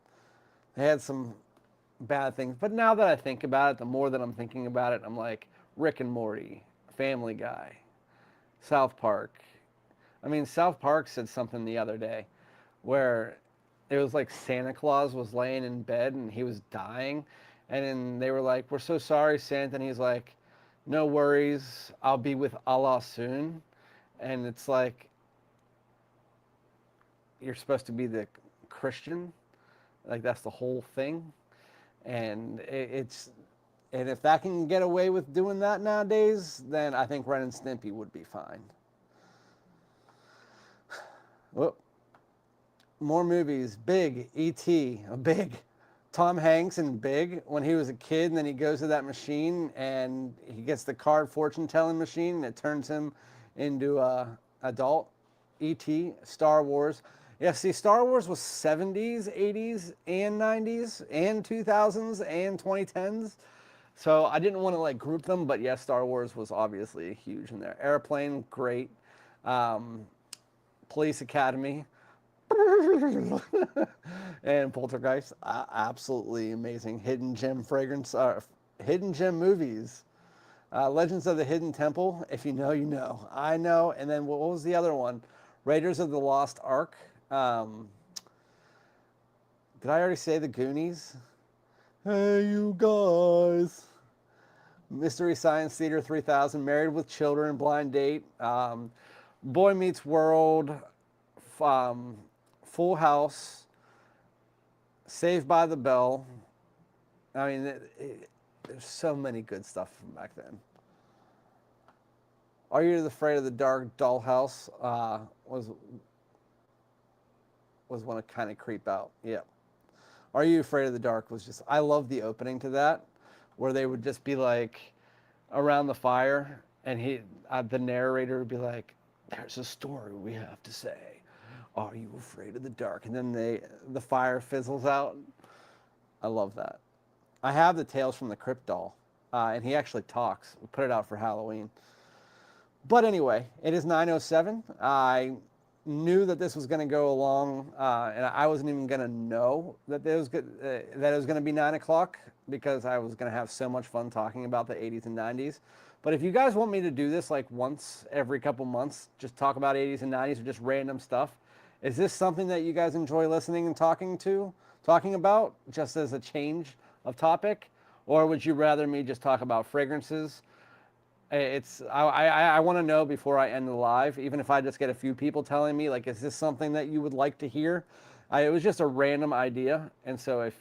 they had some bad things. But now that I think about it, the more that I'm thinking about it, I'm like, Rick and Morty, Family Guy, South Park, I mean, South Park said something the other day where it was like Santa Claus was laying in bed and he was dying. And then they were like, "We're so sorry, Santa." And he's like, "No worries. I'll be with Allah soon." And it's like, you're supposed to be the Christian. Like, that's the whole thing. And and if that can get away with doing that nowadays, then I think Ren and Stimpy would be fine. Whoop. More movies. Big, E.T., Big. Tom Hanks in Big when he was a kid, and then he goes to that machine and he gets the card fortune telling machine and it turns him into a adult. E.T., Star Wars. Yeah, see, Star Wars was 70s, 80s, and 90s, and 2000s, and 2010s. So I didn't want to like group them, but yes, Star Wars was obviously huge in there. Airplane, great. Um, Police Academy, and Poltergeist, absolutely amazing. Hidden gem fragrance, hidden gem movies. Legends of the Hidden Temple. If you know, you know. I know. And then what was the other one? Raiders of the Lost Ark. Did I already say the Goonies? Hey, you guys. Mystery Science Theater 3000. Married with Children. Blind Date. Boy Meets World. Full House. Saved by the Bell. I mean, there's so many good stuff from back then. Are You Afraid of the Dark? Dollhouse was one to kind of creep out. Yeah. Are You Afraid of the Dark was just, I love the opening to that, where they would just be like around the fire, and the narrator would be like, "There's a story we have to say. Are you afraid of the dark?" And then the fire fizzles out. I love that. I have the Tales from the Crypt doll, and he actually talks. We put it out for Halloween. But anyway, it is 9:07. I knew that this was going to go along, and I wasn't even going to know that it was going to be 9 o'clock, because I was going to have so much fun talking about the 80s and 90s. But if you guys want me to do this like once every couple months, just talk about 80s and 90s or just random stuff, is this something that you guys enjoy listening and talking about, just as a change of topic? Or would you rather me just talk about fragrances? I want to know before I end the live, even if I just get a few people telling me, like, is this something that you would like to hear? It was just a random idea, and so if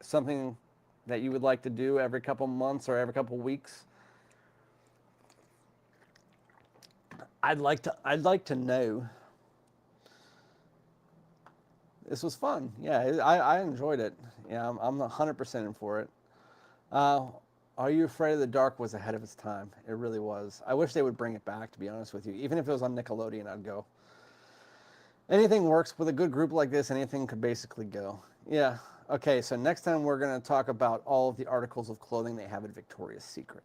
something that you would like to do every couple months or every couple weeks, I'd like to know. This was fun. Yeah, I enjoyed it. Yeah, I'm 100% in for it. Are You Afraid of the Dark was ahead of its time. It really was. I wish they would bring it back, to be honest with you. Even if it was on Nickelodeon, I'd go. Anything works with a good group like this. Anything could basically go. Yeah. Okay, so next time we're going to talk about all of the articles of clothing they have at Victoria's Secret.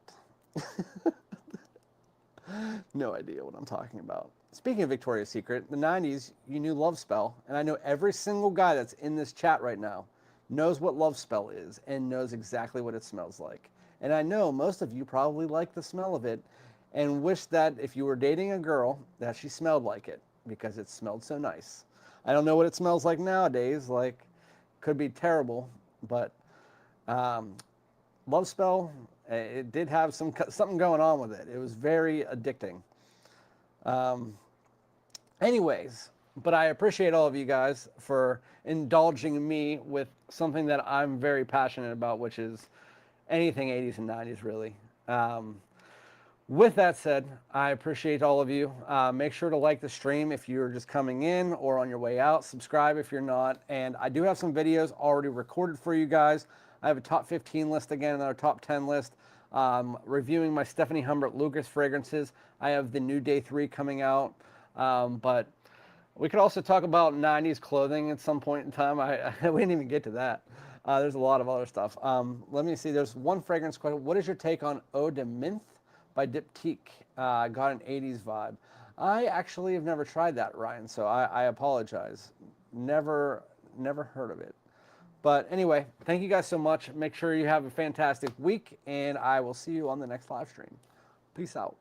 No idea what I'm talking about. Speaking of Victoria's Secret, the 90s, you knew Love Spell, and I know every single guy that's in this chat right now knows what Love Spell is and knows exactly what it smells like. And I know most of you probably like the smell of it and wish that if you were dating a girl that she smelled like it, because it smelled so nice. I don't know what it smells like nowadays. Like, could be terrible, but Love Spell, it did have something going on with it. It was very addicting. Anyways, but I appreciate all of you guys for indulging me with something that I'm very passionate about, which is anything 80s and 90s, really. With that said, I appreciate all of you. Make sure to like the stream if you're just coming in or on your way out. Subscribe if you're not. And I do have some videos already recorded for you guys. I have a top 15 list again, another top 10 list. Reviewing my Stephanie Humbert Lucas fragrances. I have the new Day 3 coming out. But we could also talk about 90s clothing at some point in time. We didn't even get to that. There's a lot of other stuff. Let me see. There's one fragrance question. What is your take on Eau de Menthe by Diptyque? Got an 80s vibe. I actually have never tried that, Ryan, so I apologize. Never heard of it. But anyway, thank you guys so much. Make sure you have a fantastic week, and I will see you on the next live stream. Peace out.